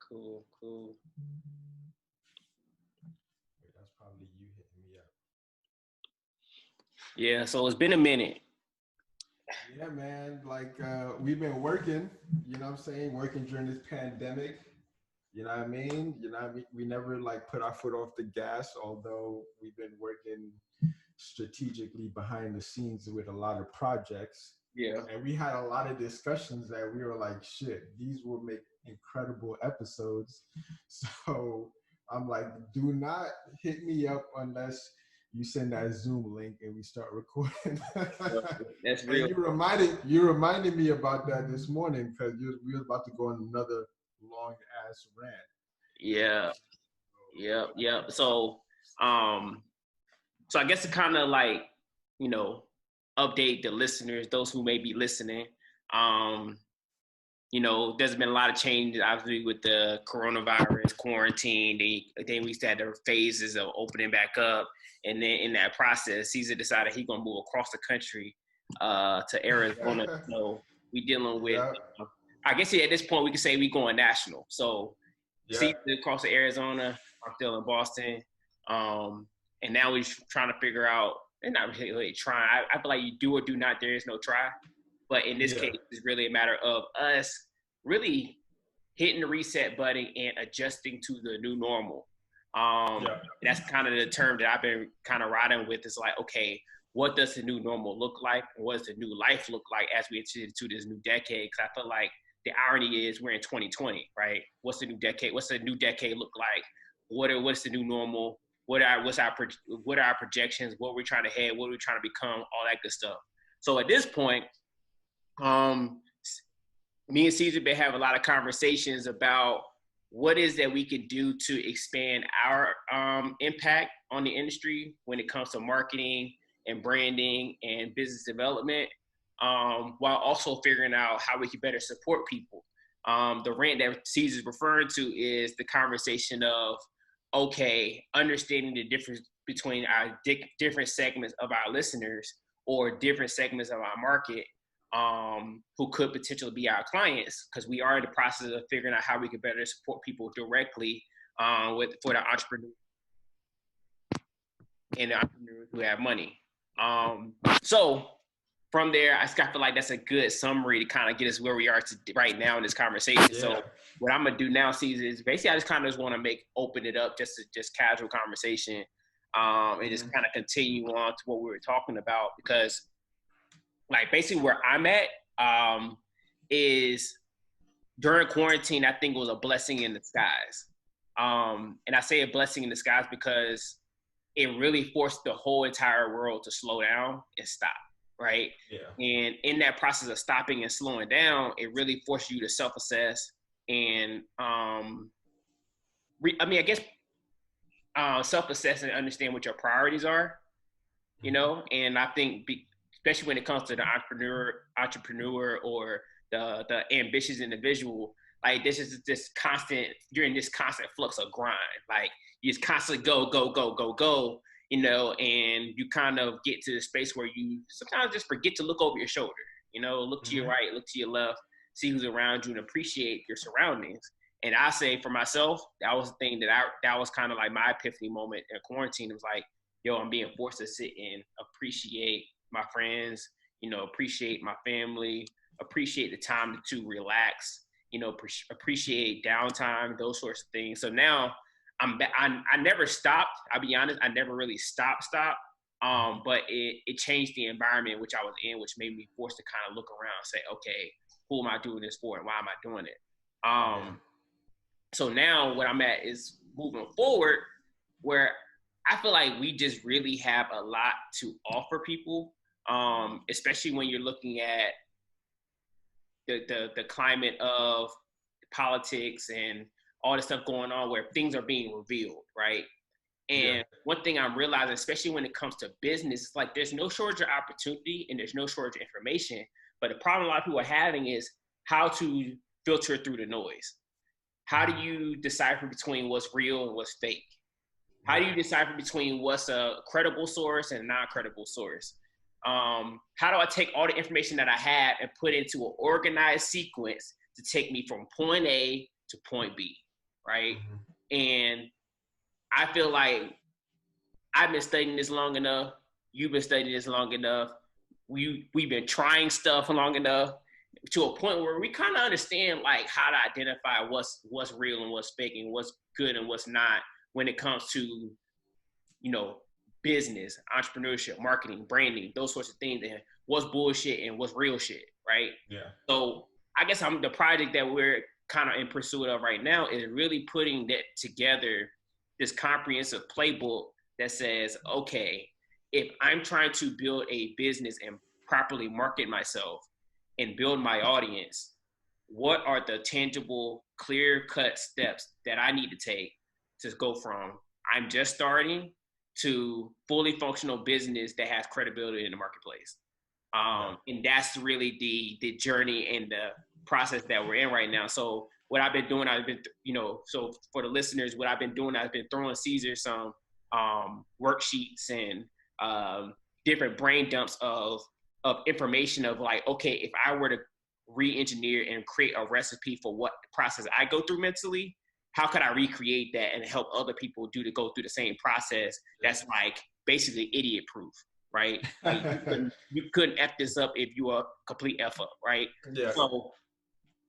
Cool, cool. Wait, that's probably you hitting me up. Yeah, so it's been a minute. Yeah, man. Like we've been working, you know what I'm saying, working during this pandemic. You know what I mean? You know what I mean? We never like put our foot off the gas, although we've been working strategically behind the scenes with a lot of projects. Yeah. And we had a lot of discussions that we were like, shit, these will make incredible episodes. So I'm like, do not hit me up unless you send that Zoom link and we start recording. That's And real. you reminded me about that this morning because we were about to go on another long ass rant. Yeah, yeah, yeah. Um, so I guess to kind of like, you know, update the listeners, those who may be listening. Um, there's been a lot of changes, obviously, with the coronavirus quarantine. Then we had the phases of opening back up, and then in that process, Caesar decided he's gonna move across the country to Arizona. So we dealing with, Yeah, I guess at this point we can say we going national. So yeah, Caesar across to Arizona, I'm still in Boston, and now we're trying to figure out. And not really trying. I feel like you do or do not. There is no try. But in this yeah, case, it's really a matter of us really hitting the reset button and adjusting to the new normal. yeah. That's kind of the term that I've been kind of riding with. It's like, okay, what does the new normal look like? And what does the new life look like as we enter into this new decade? Because I feel like the irony is we're in 2020, right? What's the new decade? What's the new decade look like? What's the new normal? What are our projections? What we're trying to head? What we're trying to become? All that good stuff. So at this point, um, me and Caesar been having a lot of conversations about what is that we could do to expand our impact on the industry when it comes to marketing and branding and business development, while also figuring out how we can better support people. The rant that Caesar's referring to is the conversation of, okay, understanding the difference between our different segments of our listeners or different segments of our market, who could potentially be our clients, because we are in the process of figuring out how we can better support people directly, for the entrepreneurs and the entrepreneurs who have money. So from there, I feel like that's a good summary to kind of get us where we are right now in this conversation. Yeah. So what I'm gonna do now, Caesar, is basically I just kind of want to open it up just casual conversation, and just kind of continue on to what we were talking about, because like basically where I'm at, is during quarantine, I think it was a blessing in disguise. And I say a blessing in disguise because it really forced the whole entire world to slow down and stop, right? Yeah. And in that process of stopping and slowing down, it really forced you to self-assess and, I guess, self-assess and understand what your priorities are, And I think, especially when it comes to the entrepreneur or the ambitious individual, like you're in this constant flux of grind. Like you just constantly go, and you kind of get to the space where you sometimes just forget to look over your shoulder, look to your right, look to your left, see who's around you and appreciate your surroundings. And I say for myself, that was the thing that was kind of like my epiphany moment in quarantine. It was like, yo, I'm being forced to sit and appreciate my friends, appreciate my family, appreciate the time to relax, appreciate downtime, those sorts of things. So now I never stopped. I'll be honest, I never really stopped. But it changed the environment which I was in, which made me forced to kind of look around and say, okay, who am I doing this for and why am I doing it? So now what I'm at is moving forward, where I feel like we just really have a lot to offer people, especially when you're looking at the climate of politics and all the stuff going on where things are being revealed, right? And one thing I'm realizing, especially when it comes to business, it's like there's no shortage of opportunity and there's no shortage of information. But the problem a lot of people are having is how to filter through the noise. How do you decipher between what's real and what's fake? How do you decipher between what's a credible source and a non-credible source? How do I take all the information that I have and put into an organized sequence to take me from point A to point B? right? Mhm. And I feel like I've been studying this long enough. You've been studying this long enough. We've been trying stuff long enough to a point where we kind of understand like how to identify what's real and what's fake and what's good and what's not when it comes to business, entrepreneurship, marketing, branding, those sorts of things, and what's bullshit and what's real shit, right? Yeah. So I guess I'm the project that we're kind of in pursuit of right now is really putting that together, this comprehensive playbook that says, okay, if I'm trying to build a business and properly market myself and build my audience, what are the tangible, clear cut steps that I need to take to go from I'm just starting to fully functional business that has credibility in the marketplace? Yeah. And that's really the journey and the process that we're in right now. So what I've been doing, so for the listeners, what I've been doing, I've been throwing Caesar some worksheets and different brain dumps of information of like, okay, if I were to re-engineer and create a recipe for what process I go through mentally, how could I recreate that and help other people go through the same process that's like basically idiot proof, right? Like you couldn't F this up if you are a complete F up, right? Yeah. So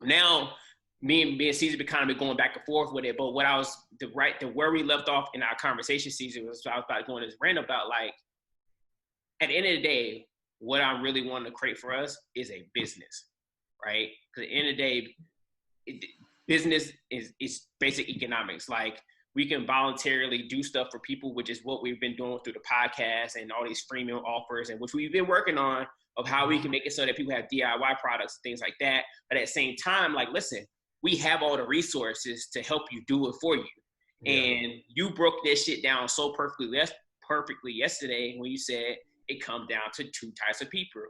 now me and Caesar been kind of been going back and forth with it. But what I was where we left off in our conversation, Caesar, was I was about going this rant about like at the end of the day, what I really want to create for us is a business, right? Because at the end of the day, business is basic economics. Like we can voluntarily do stuff for people, which is what we've been doing through the podcast and all these freemium offers, and which we've been working on of how we can make it so that people have DIY products, things like that. But at the same time, like, listen, we have all the resources to help you do it for you. Yeah. And you broke this shit down so perfectly yesterday when you said it comes down to two types of people.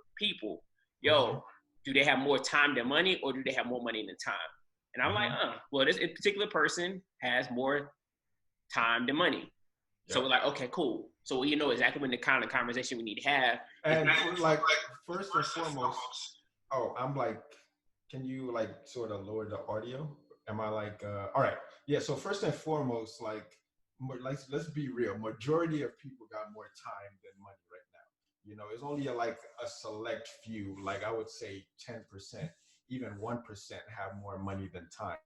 Mm-hmm. Yo, do they have more time than money, or do they have more money than time? And I'm like, Mm-hmm. well, this particular person has more time than money. So Yeah. we're like, okay, cool. So you know exactly when the kind of conversation we need to have. It's And not for like first and foremost, oh, I'm like, can you like sort of lower the audio? Am I like, all right? Yeah. So first and foremost, like, let's be real. Majority of people got more time than money right now. It's only like a select few. Like I would say 10%, even 1% have more money than time.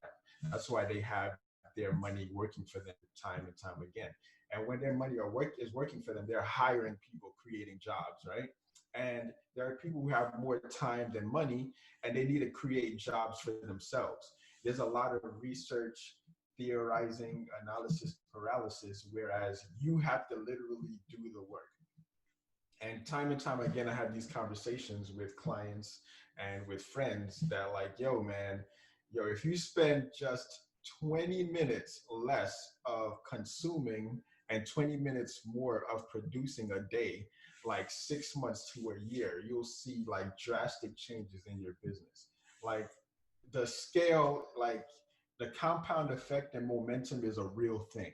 That's why they have their money working for them time and time again. And when their money is working for them, they're hiring people, creating jobs, right? And there are people who have more time than money, and they need to create jobs for themselves. There's a lot of research, theorizing, analysis paralysis, whereas you have to literally do the work. And time again, I have these conversations with clients and with friends that like, yo, man, if you spend just 20 minutes less of consuming and 20 minutes more of producing a day, like 6 months to a year, you'll see like drastic changes in your business. Like the scale, like the compound effect and momentum is a real thing,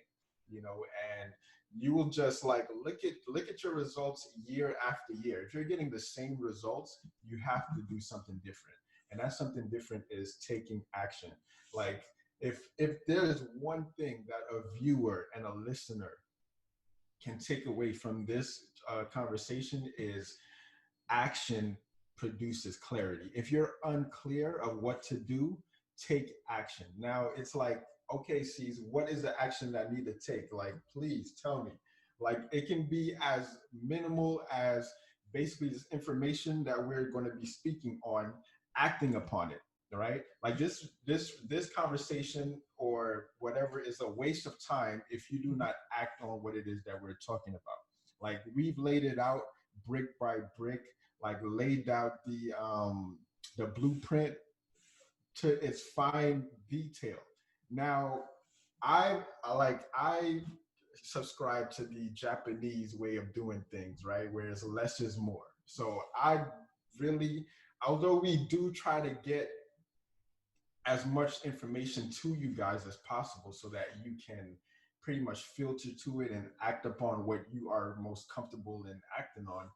and you will just like look at your results year after year. If you're getting the same results, you have to do something different. And that something different is taking action. Like if there is one thing that a viewer and a listener can take away from this conversation is action produces clarity. If you're unclear of what to do, take action. Now it's like, okay, C's, what is the action that I need to take? Like, please tell me. Like, it can be as minimal as basically this information that we're going to be speaking on, acting upon it. All right. Like this conversation or whatever is a waste of time if you do not act on what it is that we're talking about. Like we've laid it out brick by brick, like laid out the blueprint to its fine detail. Now, I subscribe to the Japanese way of doing things, right? Whereas less is more. So I really, although we do try to get as much information to you guys as possible so that you can pretty much filter to it and act upon what you are most comfortable in acting on.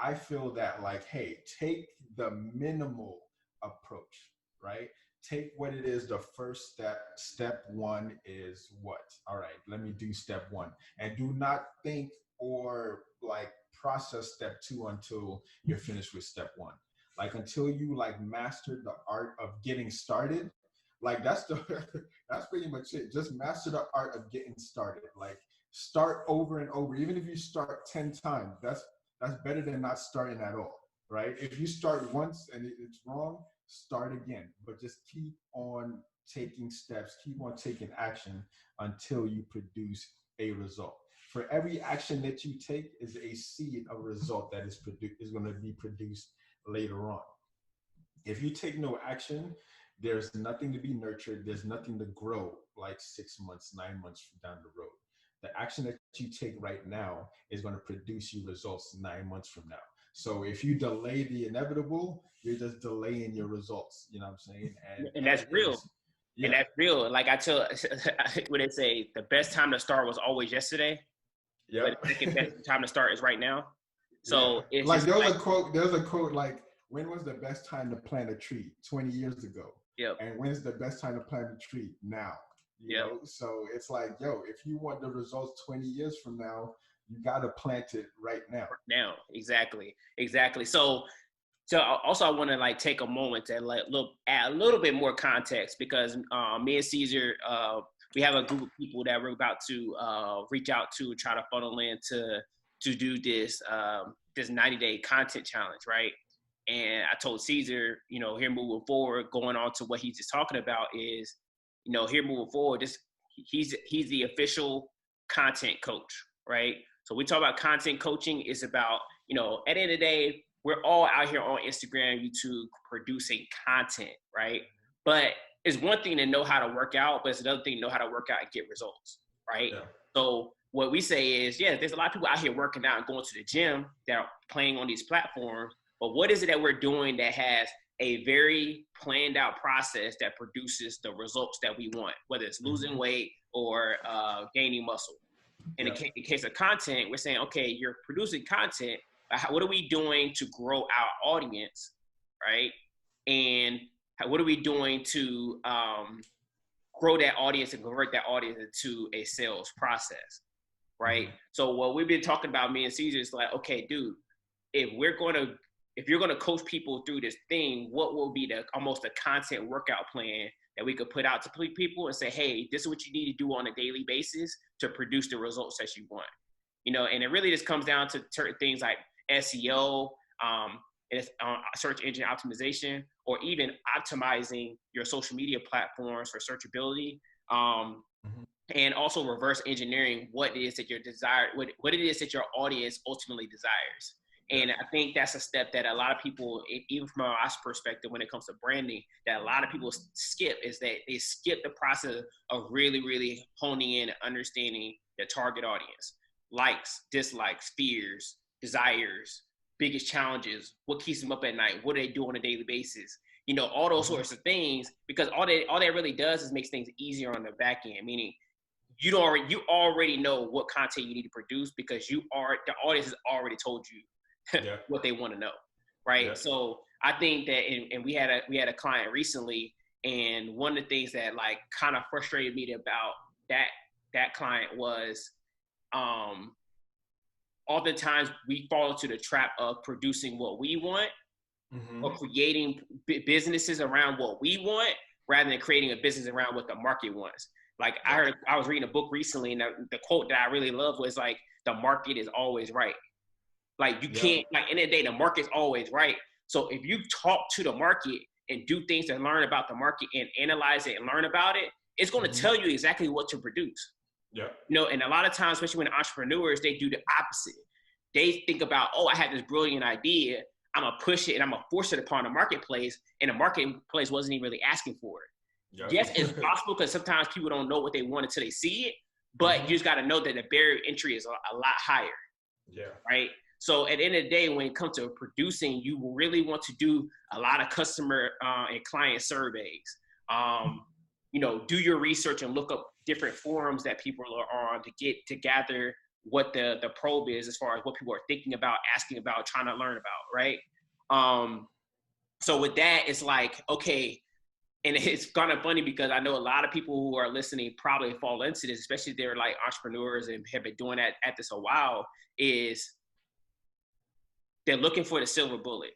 I feel that like, hey, take the minimal approach. right? Take what it is, the first step. Step one is what? All right, let me do step one. And do not think or like process step two until you're finished with step one. Like until you like master the art of getting started. Like that's the that's pretty much it. Just master the art of getting started. Like start over and over. Even if you start 10 times, that's better than not starting at all, right? If you start once and it's wrong, start again. But just keep on taking steps, keep on taking action until you produce a result. For every action that you take is a seed of result that is going to be produced later on. If you take no action, there's nothing to be nurtured. There's nothing to grow like 6 months, 9 months down the road. The action that you take right now is going to produce you results 9 months from now. So if you delay the inevitable, you're just delaying your results. You know what I'm saying? And And that's that real. is, And yeah, that's real. Like I tell, when they say the best time to start was always yesterday, but yep, the second best time to start is right now. yeah. So it's Like just there was like, a quote. There was a quote like, "When was the best time to plant a tree? 20 years ago." yep, And when's the best time to plant a tree? Now. You yep, know, so it's like, yo, if you want the results 20 years from now, you got to plant it right now. now, exactly, exactly. So also I want to like take a moment to like look add a little bit more context because me and Caesar, we have a group of people that we're about to reach out to try to funnel in to do this 90-day content challenge, right? And I told Caesar, here moving forward, going on to what he's just talking about is, here moving forward, this he's the official content coach, right? So we talk about content coaching. It's about, at the end of the day, we're all out here on Instagram, YouTube, producing content, right? But it's one thing to know how to work out, but it's another thing to know how to work out and get results, right? Yeah. So what we say is, yeah, there's a lot of people out here working out and going to the gym that are playing on these platforms, but what is it that we're doing that has a very planned out process that produces the results that we want, whether it's losing weight or gaining muscle? In Yeah. the case of content, we're saying, okay, you're producing content. What are we doing to grow our audience, right? And what are we doing to grow that audience and convert that audience into a sales process, right? Mm-hmm. So what we've been talking about, me and Caesar, is like, okay, dude, if you're gonna coach people through this thing, what will be almost a content workout plan that we could put out to people and say, hey, this is what you need to do on a daily basis to produce the results that you want. And it really just comes down to certain things like SEO, search engine optimization, or even optimizing your social media platforms for searchability. Mm-hmm. And also reverse engineering what it is that what it is that your audience ultimately desires. Yeah. And I think that's a step that a lot of people, even from our perspective, when it comes to branding, that a lot of people skip is that they skip the process of really, really honing in and understanding the target audience, likes, dislikes, fears, desires, biggest challenges, what keeps them up at night, what do they do on a daily basis, all those sorts of things, because all that really does is makes things easier on the back end, meaning you already know what content you need to produce because the audience has already told you Yeah. what they want to know, right? Yeah. So I think that, and we had a client recently, and one of the things that like kind of frustrated me about that client was, oftentimes we fall into the trap of producing what we want, Mm-hmm. or creating businesses around what we want rather than creating a business around what the market wants. Like I was reading a book recently, and the quote that I really loved was like, the market is always right. Like you can't, like in the day, the market's always right. So if you talk to the market and do things to learn about the market and analyze it and learn about it, it's going to tell you exactly what to produce. Yeah. And a lot of times, especially when entrepreneurs, they do the opposite. They think about, oh, I had this brilliant idea. I'm going to push it and I'm going to force it upon the marketplace. And the marketplace wasn't even really asking for it. Yeah. Yes, it's possible because sometimes people don't know what they want until they see it. But you just got to know that the barrier of entry is a lot higher. Yeah. Right. So at the end of the day, when it comes to producing, you really want to do a lot of customer and client surveys. Do your research and look up different forums that people are on to gather what the probe is as far as what people are thinking about, asking about, trying to learn about, right? So with that, it's like, okay, and it's kind of funny because I know a lot of people who are listening probably fall into this, especially if they're like entrepreneurs and have been doing that at this a while, is they're looking for the silver bullet.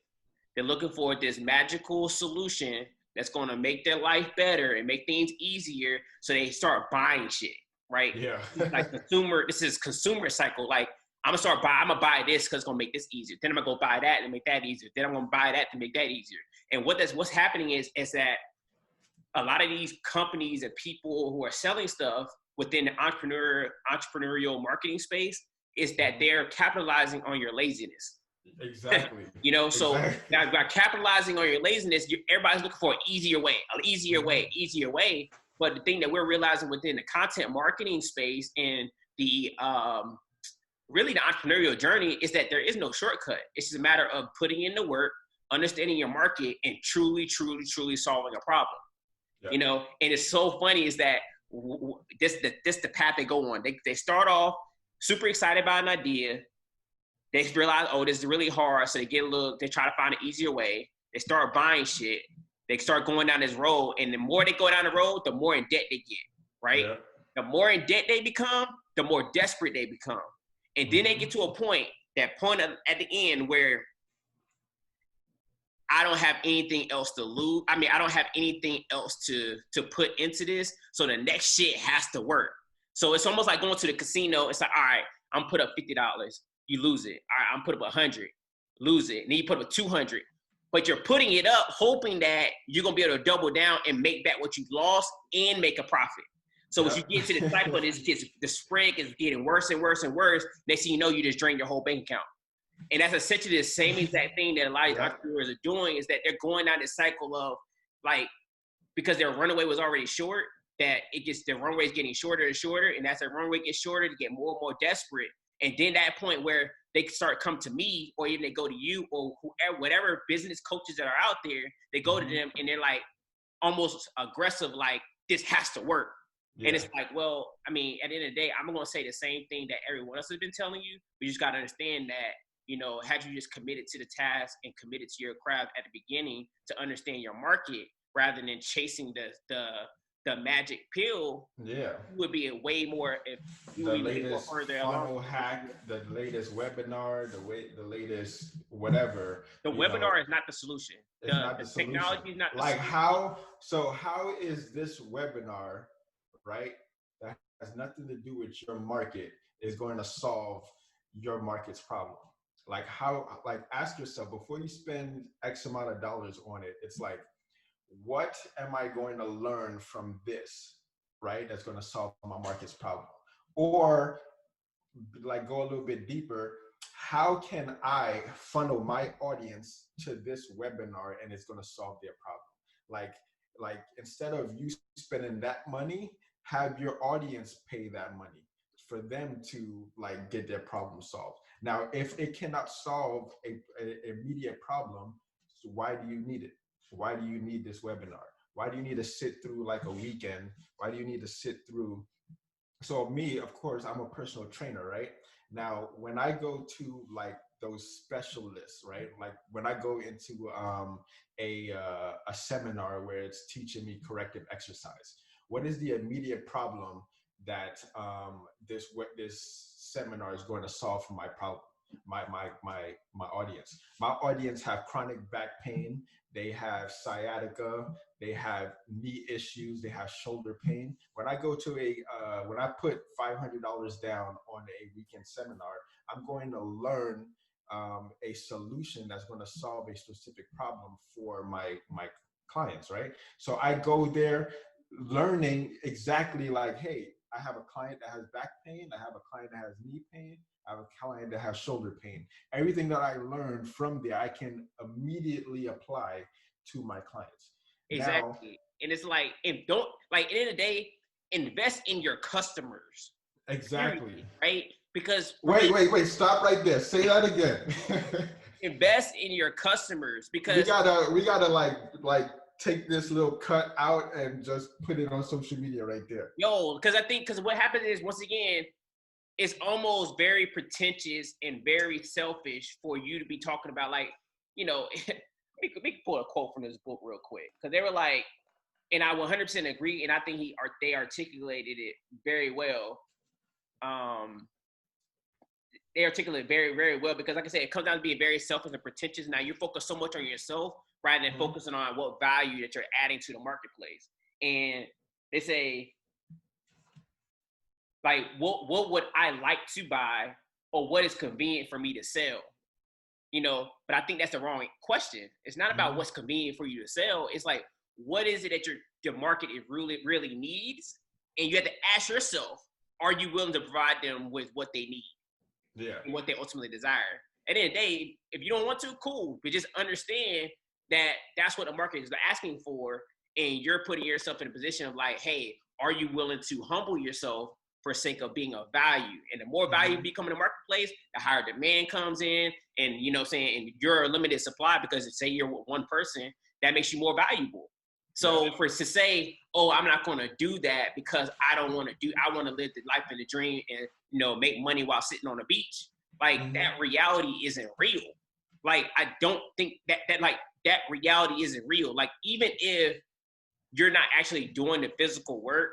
They're looking for this magical solution that's going to make their life better and make things easier. So they start buying shit, right? Yeah. Like this is consumer cycle. Like I'm gonna buy this because it's gonna make this easier. Then I'm gonna go buy that and make that easier. Then I'm gonna buy that to make that easier. And what's happening is that a lot of these companies and people who are selling stuff within the entrepreneurial marketing space is that they're capitalizing on your laziness. Exactly. You know, so exactly. by capitalizing on your laziness, everybody's looking for an easier way. But the thing that we're realizing within the content marketing space and the really the entrepreneurial journey is that there is no shortcut. It's just a matter of putting in the work, understanding your market, and truly solving a problem. Yep. You know, and it's so funny is that this the path they go on. They start off super excited about an idea. They realize, oh, this is really hard. So they try to find an easier way. They start buying shit. They start going down this road. And the more they go down the road, the more in debt they get, right? Yeah. The more in debt they become, the more desperate they become. And then they get to a point at the end where I don't have anything else to lose. I mean, I don't have anything else to put into this. So the next shit has to work. So it's almost like going to the casino. It's like, all right, I'm put up $50. You lose it. All right, I'm put up 100, lose it. And then you put up 200. But you're putting it up hoping that you're going to be able to double down and make back what you lost and make a profit. So as you get to the cycle, the spread is getting worse and worse and worse. Next thing you know, you just drain your whole bank account. And that's essentially the same exact thing that a lot of entrepreneurs are doing, is that they're going down this cycle of, like, because their runway was already short, that their runway is getting shorter and shorter. And as their runway gets shorter, they get more and more desperate. And then that point where they start come to me, or even they go to you, or whoever, whatever business coaches that are out there, they go to them and they're like almost aggressive, like, this has to work. Yeah. And it's like, well, I mean, at the end of the day, I'm going to say the same thing that everyone else has been telling you. You just got to understand that, you know, had you just committed to the task and committed to your craft at the beginning to understand your market rather than chasing the magic pill, you would be way more, if you the latest funnel hack, the latest webinar, the latest whatever. The webinar is not the solution. It's not the solution. Technology is not the solution. Solution. How is this webinar, right, that has nothing to do with your market, is going to solve your market's problem? Like, ask yourself, before you spend X amount of dollars on it, it's like, what am I going to learn from this, right? That's going to solve my market's problem. Or, like, go a little bit deeper. How can I funnel my audience to this webinar and it's going to solve their problem? Like instead of you spending that money, have your audience pay that money for them to, like, get their problem solved. Now, if it cannot solve a immediate problem, so why do you need it? Why do you need this webinar? Why do you need to sit through like a weekend? Why do you need to sit through? So me, of course, I'm a personal trainer, right? Now, when I go to like those specialists, right? Like when I go into a seminar where it's teaching me corrective exercise, what is the immediate problem that this seminar is going to solve for my problem? My audience. My audience have chronic back pain. They have sciatica. They have knee issues. They have shoulder pain. When I go to when I put $500 down on a weekend seminar, I'm going to learn a solution that's going to solve a specific problem for my clients, right? So I go there learning exactly like, hey, I have a client that has back pain. I have a client that has knee pain. I have a client that has shoulder pain. Everything that I learned from there, I can immediately apply to my clients. Exactly. Now, and it's like, at the end of the day, invest in your customers. Exactly. Right? Because wait, stop right there. Say that again. Invest in your customers, because we gotta like take this little cut out and just put it on social media right there. Yo, because what happens is, once again, it's almost very pretentious and very selfish for you to be talking about, like, you know, we could pull a quote from this book real quick. Because they were like, and I 100% agree, and I think they articulated it very well. They articulate very, very well because, like I said, it comes down to being very selfish and pretentious. Now you're focused so much on yourself rather than focusing on what value that you're adding to the marketplace. And they say, like, what would I like to buy, or what is convenient for me to sell? But I think that's the wrong question. It's not about what's convenient for you to sell. It's like, what is it that the market is really needs, and you have to ask yourself, are you willing to provide them with what they need? Yeah. And what they ultimately desire. At the end of the day, if you don't want to, cool, but just understand that that's what the market is asking for, and you're putting yourself in a position of like, hey, are you willing to humble yourself for sake of being of value? And the more value you become in the marketplace, the higher demand comes in, and and you're a limited supply because say you're with one person, that makes you more valuable. So to say, oh, I'm not going to do that because I want to live the life and the dream and, make money while sitting on the beach. Like that reality isn't real. Like, I don't think that reality isn't real. Like, even if you're not actually doing the physical work,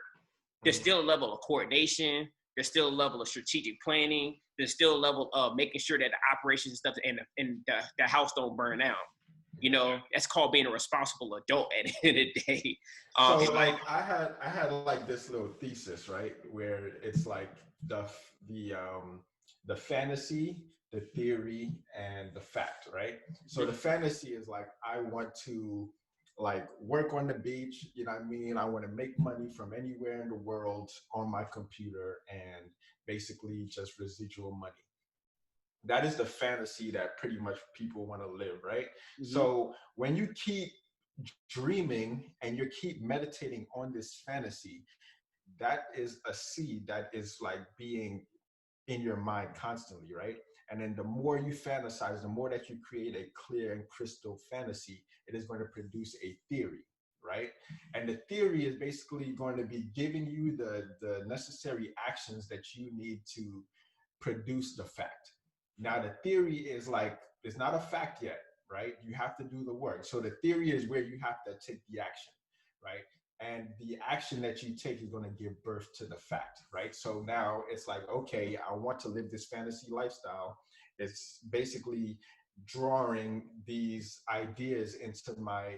there's still a level of coordination. There's still a level of strategic planning. There's still a level of making sure that the operations and stuff and the house don't burn out. That's called being a responsible adult at the end of the day. So like I had like this little thesis, right, where it's like the fantasy, the theory, and the fact, right? So the fantasy is like, I want to like work on the beach, you know what I mean? I want to make money from anywhere in the world on my computer and basically just residual money. That is the fantasy that pretty much people want to live, right? So when you keep dreaming and you keep meditating on this fantasy, that is a seed that is like being in your mind constantly, right? And then the more you fantasize, the more that you create a clear and crystal fantasy, it is going to produce a theory, right? And the theory is basically going to be giving you the necessary actions that you need to produce the fact. Now, the theory is like, it's not a fact yet, right? You have to do the work. So the theory is where you have to take the action, right? And the action that you take is going to give birth to the fact, right? So now it's like, okay, I want to live this fantasy lifestyle. It's basically drawing these ideas into my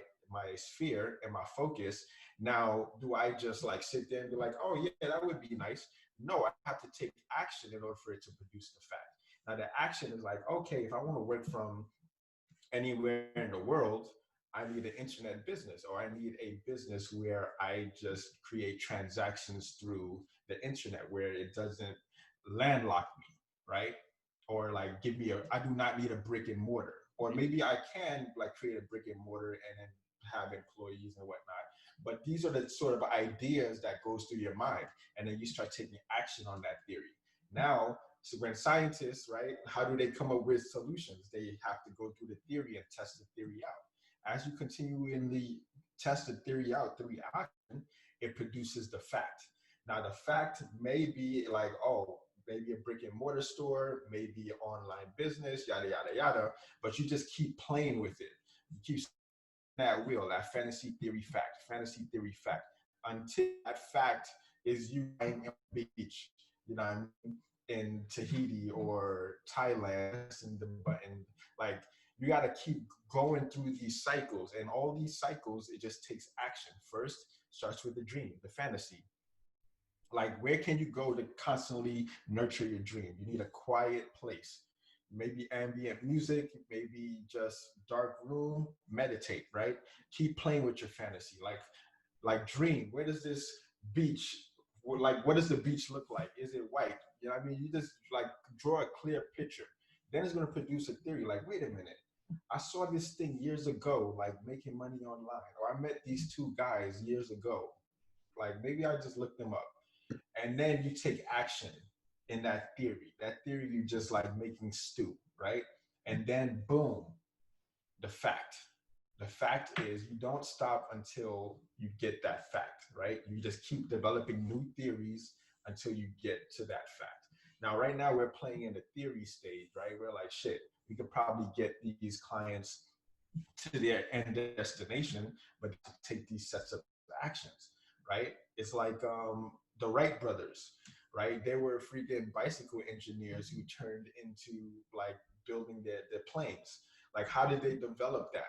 sphere and my focus. Now, do I just like sit there and be like, oh yeah, that would be nice? No, I have to take action in order for it to produce the fact. Now, the action is like, okay, if I want to work from anywhere in the world, I need an internet business, or I need a business where I just create transactions through the internet where it doesn't landlock me, right? Or like give me I do not need a brick and mortar. Or maybe I can like create a brick and mortar and then have employees and whatnot. But these are the sort of ideas that goes through your mind. And then you start taking action on that theory. Now, so when scientists, right, how do they come up with solutions? They have to go through the theory and test the theory out. As you continually test the theory out through action, it produces the fact. Now, the fact may be like, oh, maybe a brick and mortar store, maybe an online business, yada, yada, yada, but you just keep playing with it. You keep that wheel, that fantasy theory fact, until that fact is you lying on the beach, you know what I mean, in Tahiti or Thailand, pressing the button. Like, you got to keep going through these cycles, and all these cycles, it just takes action. First, starts with the dream, the fantasy. Like, where can you go to constantly nurture your dream? You need a quiet place, maybe ambient music, maybe just dark room, meditate, right? Keep playing with your fantasy. Like dream, where does this beach, like what does the beach look like? Is it white? You know what I mean? You just like draw a clear picture. Then it's going to produce a theory. Like, wait a minute, I saw this thing years ago, like making money online, or I met these two guys years ago. Like, maybe I just looked them up. And then you take action in that theory. That theory, you just like making stew, right? And then boom, the fact. The fact is, you don't stop until you get that fact, right? You just keep developing new theories until you get to that fact. Now, right now, we're playing in the theory stage, right? We're like, shit, we could probably get these clients to their end destination, but take these sets of actions, right? It's like the Wright Brothers, right? They were freaking bicycle engineers who turned into like building their planes. Like, how did they develop that?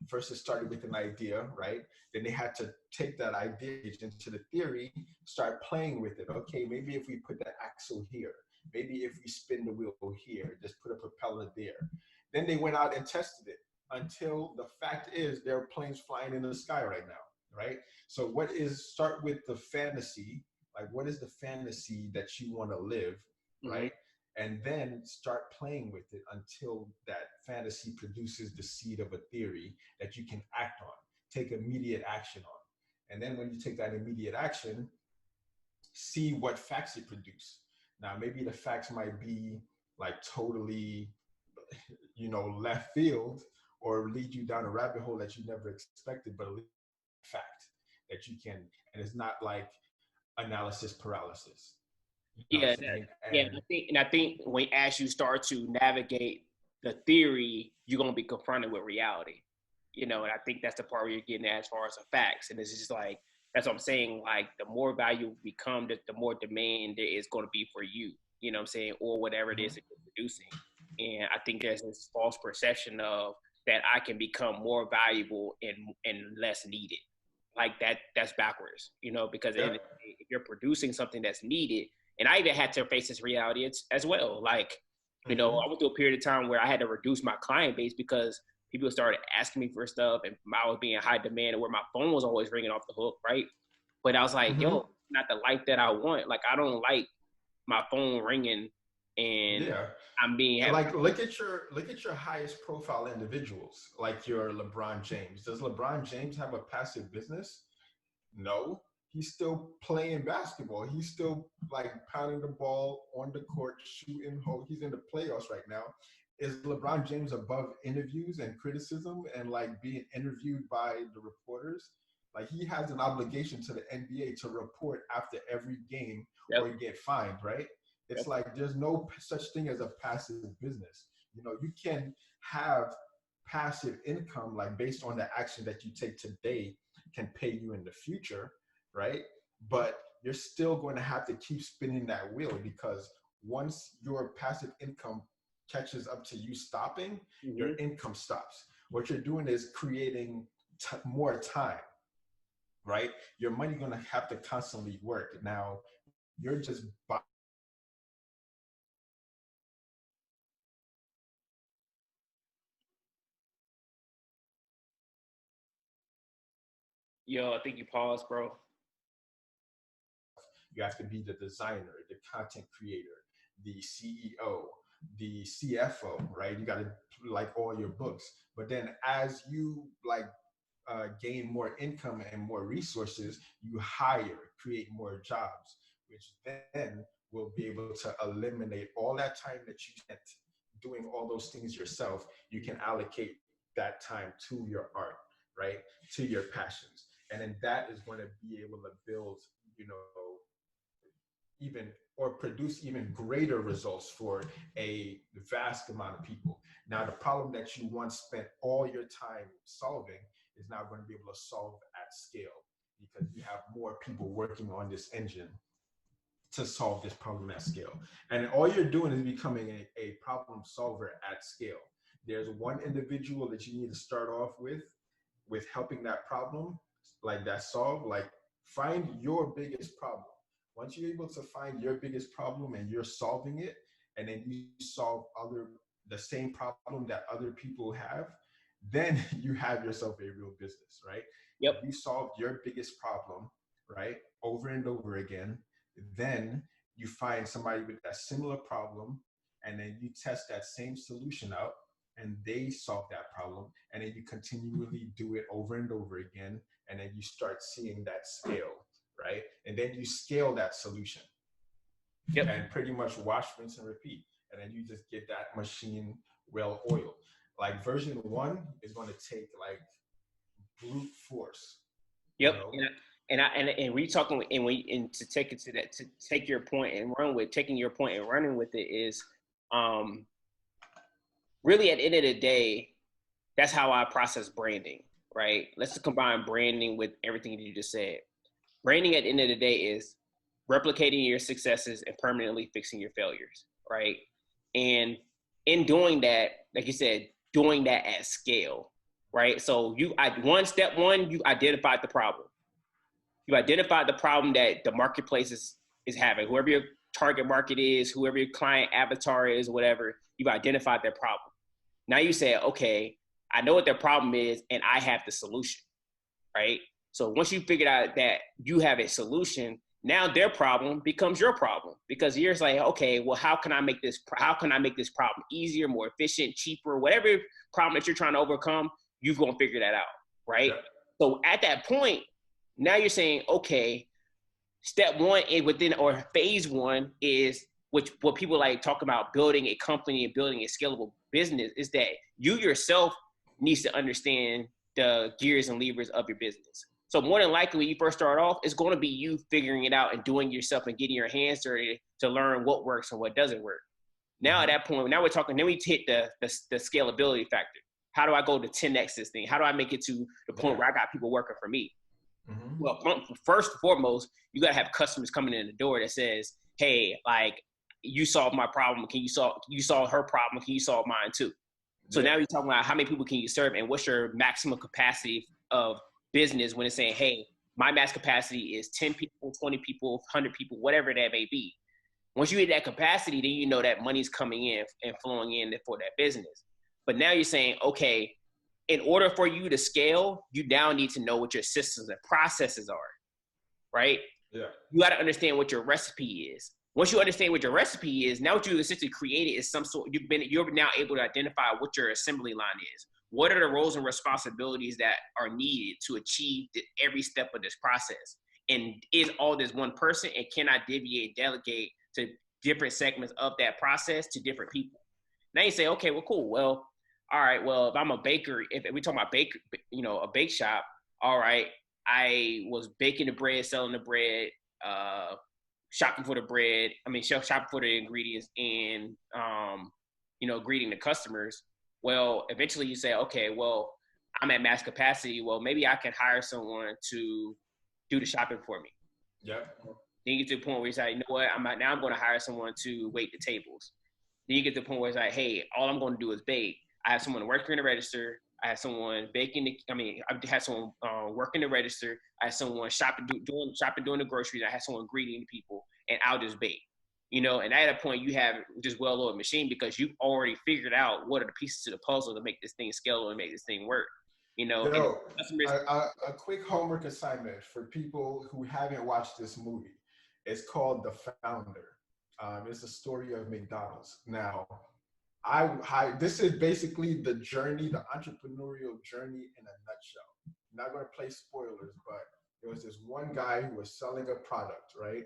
First, it started with an idea, right? Then they had to take that idea into the theory, start playing with it. Okay, maybe if we put the axle here, maybe if we spin the wheel here, just put a propeller there. Then they went out and tested it until the fact is there are planes flying in the sky right now, right? So what is, start with the fantasy, like what is the fantasy that you want to live, Mm-hmm. right? And then start playing with it until that fantasy produces the seed of a theory that you can act on, take immediate action on. And then when you take that immediate action, see what facts it produce. Now, maybe the facts might be like totally, left field, or lead you down a rabbit hole that you never expected, but at least fact that you can, and it's not like analysis paralysis. You know what Yeah, I'm saying? yeah. And I think when as you start to navigate the theory, you're gonna be confronted with reality. And I think that's the part where you're getting at as far as the facts. And it's just like that's what I'm saying. Like the more value you become, the more demand there is going to be for you. You know what I'm saying, or whatever it is mhm. that you're producing. And I think there's this false perception of that I can become more valuable and less needed. Like that's backwards. Because Yeah. if you're producing something that's needed, and I even had to face this reality as well. Like, Hmm. I went through a period of time where I had to reduce my client base because people started asking me for stuff and I was being high demand and where my phone was always ringing off the hook, right? But I was like, Hmm. yo, not the life that I want. Like, I don't like my phone ringing and Yeah. I'm being having. Like look at your highest profile individuals, like your LeBron James. Does LeBron James have a passive business? No, he's still playing basketball. He's still like pounding the ball on the court, shooting. He's in the playoffs right now. Is LeBron James above interviews and criticism and like being interviewed by the reporters? Like, he has an obligation to the NBA to report after every game Yep, or you get fined, right? It's yep. like there's no such thing as a passive business. You can have passive income like based on the action that you take today can pay you in the future, right? But you're still going to have to keep spinning that wheel, because once your passive income catches up to you stopping, your Mm-hmm. income stops. What you're doing is creating more time, right? Your money going to have to constantly work. Now, you're just Yo, I think you paused, bro. You have to be the designer, the content creator, the CEO, the CFO, right? You got to like all your books. But then as you like gain more income and more resources, you hire, create more jobs, which then will be able to eliminate all that time that you spent doing all those things yourself. You can allocate that time to your art, right? To your passions. And then that is going to be able to build, you know, even or produce even greater results for a vast amount of people. Now, the problem that you once spent all your time solving is now going to be able to solve at scale, because you have more people working on this engine to solve this problem at scale. And all you're doing is becoming a problem solver at scale. There's one individual that you need to start off with helping that problem, like that solve, like find your biggest problem. Once you're able to find your biggest problem and you're solving it, and then you solve the same problem that other people have, then you have yourself a real business, right? Yep. If you solved your biggest problem, right, over and over again, then you find somebody with that similar problem, and then you test that same solution out, and they solve that problem, and then you continually do it over and over again, and then you start seeing that scale, right? And then you scale that solution Yep. and pretty much wash, rinse, and repeat. And then you just get that machine well oiled. Like version one is going to take like brute force, you Yep. know? And we talking and to take it to that to take your point and run with taking your point and running with it is um really at the end of the day, that's how I process branding. right? Let's combine branding with everything that you just said. Branding at the end of the day is replicating your successes and permanently fixing your failures, right? And in doing that, like you said, doing that at scale, right? So step one, you identified the problem. You identified the problem that the marketplace is having. Whoever your target market is, whoever your client avatar is, whatever, you've identified their problem. Now you say, okay, I know what their problem is, and I have the solution, right? So once you figured out that you have a solution, now their problem becomes your problem because you're just like, okay, well, how can I make this problem easier, more efficient, cheaper, whatever problem that you're trying to overcome, you're gonna figure that out, right? Yeah. So at that point, now you're saying, okay, step one within or phase one is which what people like talk about building a company and building a scalable business is that you yourself needs to understand the gears and levers of your business. So more than likely when you first start off, it's going to be you figuring it out and doing it yourself and getting your hands dirty to learn what works and what doesn't work. Now at that point, now we're talking, then we hit the scalability factor. How do I go to 10x this thing? How do I make it to the point where I got people working for me? Mm-hmm. Well, first and foremost, you gotta have customers coming in the door that says, "Hey, like you solved my problem. Can you solve her problem? Can you solve mine too?" So now you're talking about how many people can you serve and what's your maximum capacity of business when it's saying, "Hey, my max capacity is 10 people, 20 people, 100 people, whatever that may be." Once you hit that capacity, then you know that money's coming in and flowing in for that business. But now you're saying, okay, in order for you to scale, you now need to know what your systems and processes are, right? Yeah. You got to understand what your recipe is. Once you understand what your recipe is, now what you essentially created is some sort, you're now able to identify what your assembly line is. What are the roles and responsibilities that are needed to achieve every step of this process? And is all this one person and can I deviate, delegate to different segments of that process to different people? Now you say, okay, well, cool. Well, all right, well, if I'm a baker, if we talk about a bake shop, all right, I was baking the bread, selling the bread, shopping for the bread. Shopping for the ingredients and, greeting the customers. Well, eventually you say, okay, well, I'm at max capacity. Well, maybe I can hire someone to do the shopping for me. Yep. Then you get to the point where you say, you know what, I'm going to hire someone to wait the tables. Then you get to the point where it's like, hey, all I'm going to do is bake. I have someone working the register. I have someone baking. I had someone working the register. I had someone doing the groceries. I had someone greeting people, and I'll just bake. And at that point, you have just well-oiled machine because you've already figured out what are the pieces to the puzzle to make this thing scalable and make this thing work. A quick homework assignment for people who haven't watched this movie. It's called The Founder. It's a story of McDonald's. Now, this is basically the journey, the entrepreneurial journey in a nutshell. I'm not going to play spoilers, but there was this one guy who was selling a product, right?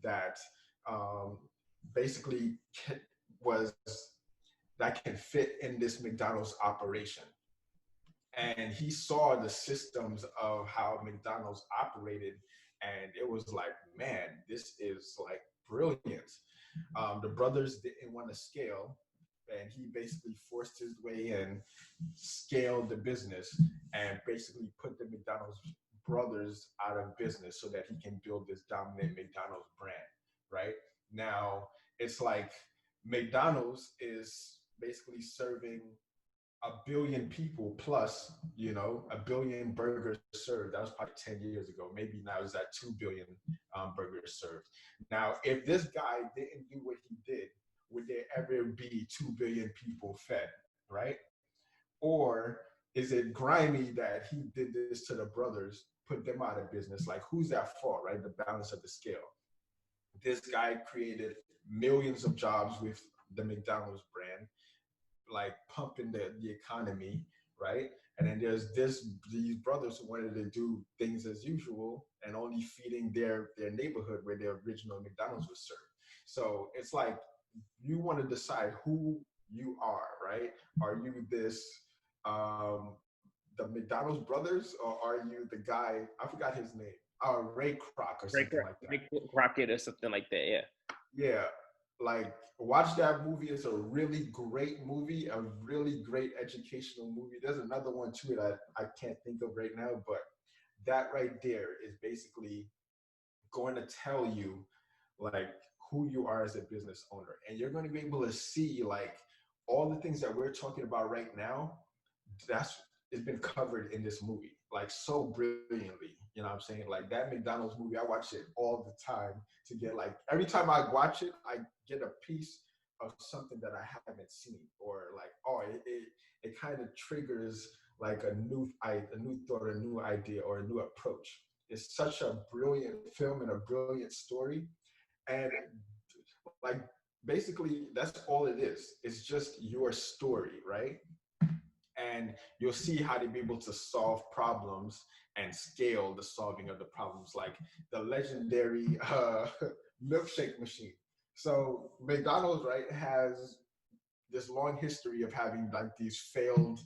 That basically that can fit in this McDonald's operation. And he saw the systems of how McDonald's operated, and it was like, man, this is like brilliant. The brothers didn't want to scale, and he basically forced his way and scaled the business and basically put the McDonald's brothers out of business so that he can build this dominant McDonald's brand, right? Now, it's like McDonald's is basically serving 1 billion people plus, a billion burgers served. That was probably 10 years ago. Maybe now it's at 2 billion burgers served. Now, if this guy didn't do what he did, would there ever be 2 billion people fed, right? Or is it grimy that he did this to the brothers, put them out of business? Like, who's at fault, right? The balance of the scale. This guy created millions of jobs with the McDonald's brand, like pumping the economy, right? And then there's these brothers who wanted to do things as usual and only feeding their neighborhood where the original McDonald's was served. So it's like you want to decide who you are, right? Are you this the McDonald's brothers, or are you the guy, I forgot his name, Ray Kroc or something like that. Ray Crockett or something like that, yeah. Yeah. like watch that movie. It's a really great movie, a really great educational movie. There's another one too that I can't think of right now, but that right there is basically going to tell you like who you are as a business owner, and you're going to be able to see like all the things that we're talking about right now. That's it's been covered in this movie like so brilliantly. You know what I'm saying? Like that McDonald's movie, I watch it all the time to get like every time I watch it, I get a piece of something that I haven't seen, or like it kind of triggers like a new thought, a new idea, or a new approach. It's such a brilliant film and a brilliant story, and like basically that's all it is. It's just your story, right? And you'll see how to be able to solve problems and scale the solving of the problems, like the legendary milkshake machine. So McDonald's, right, has this long history of having like these failed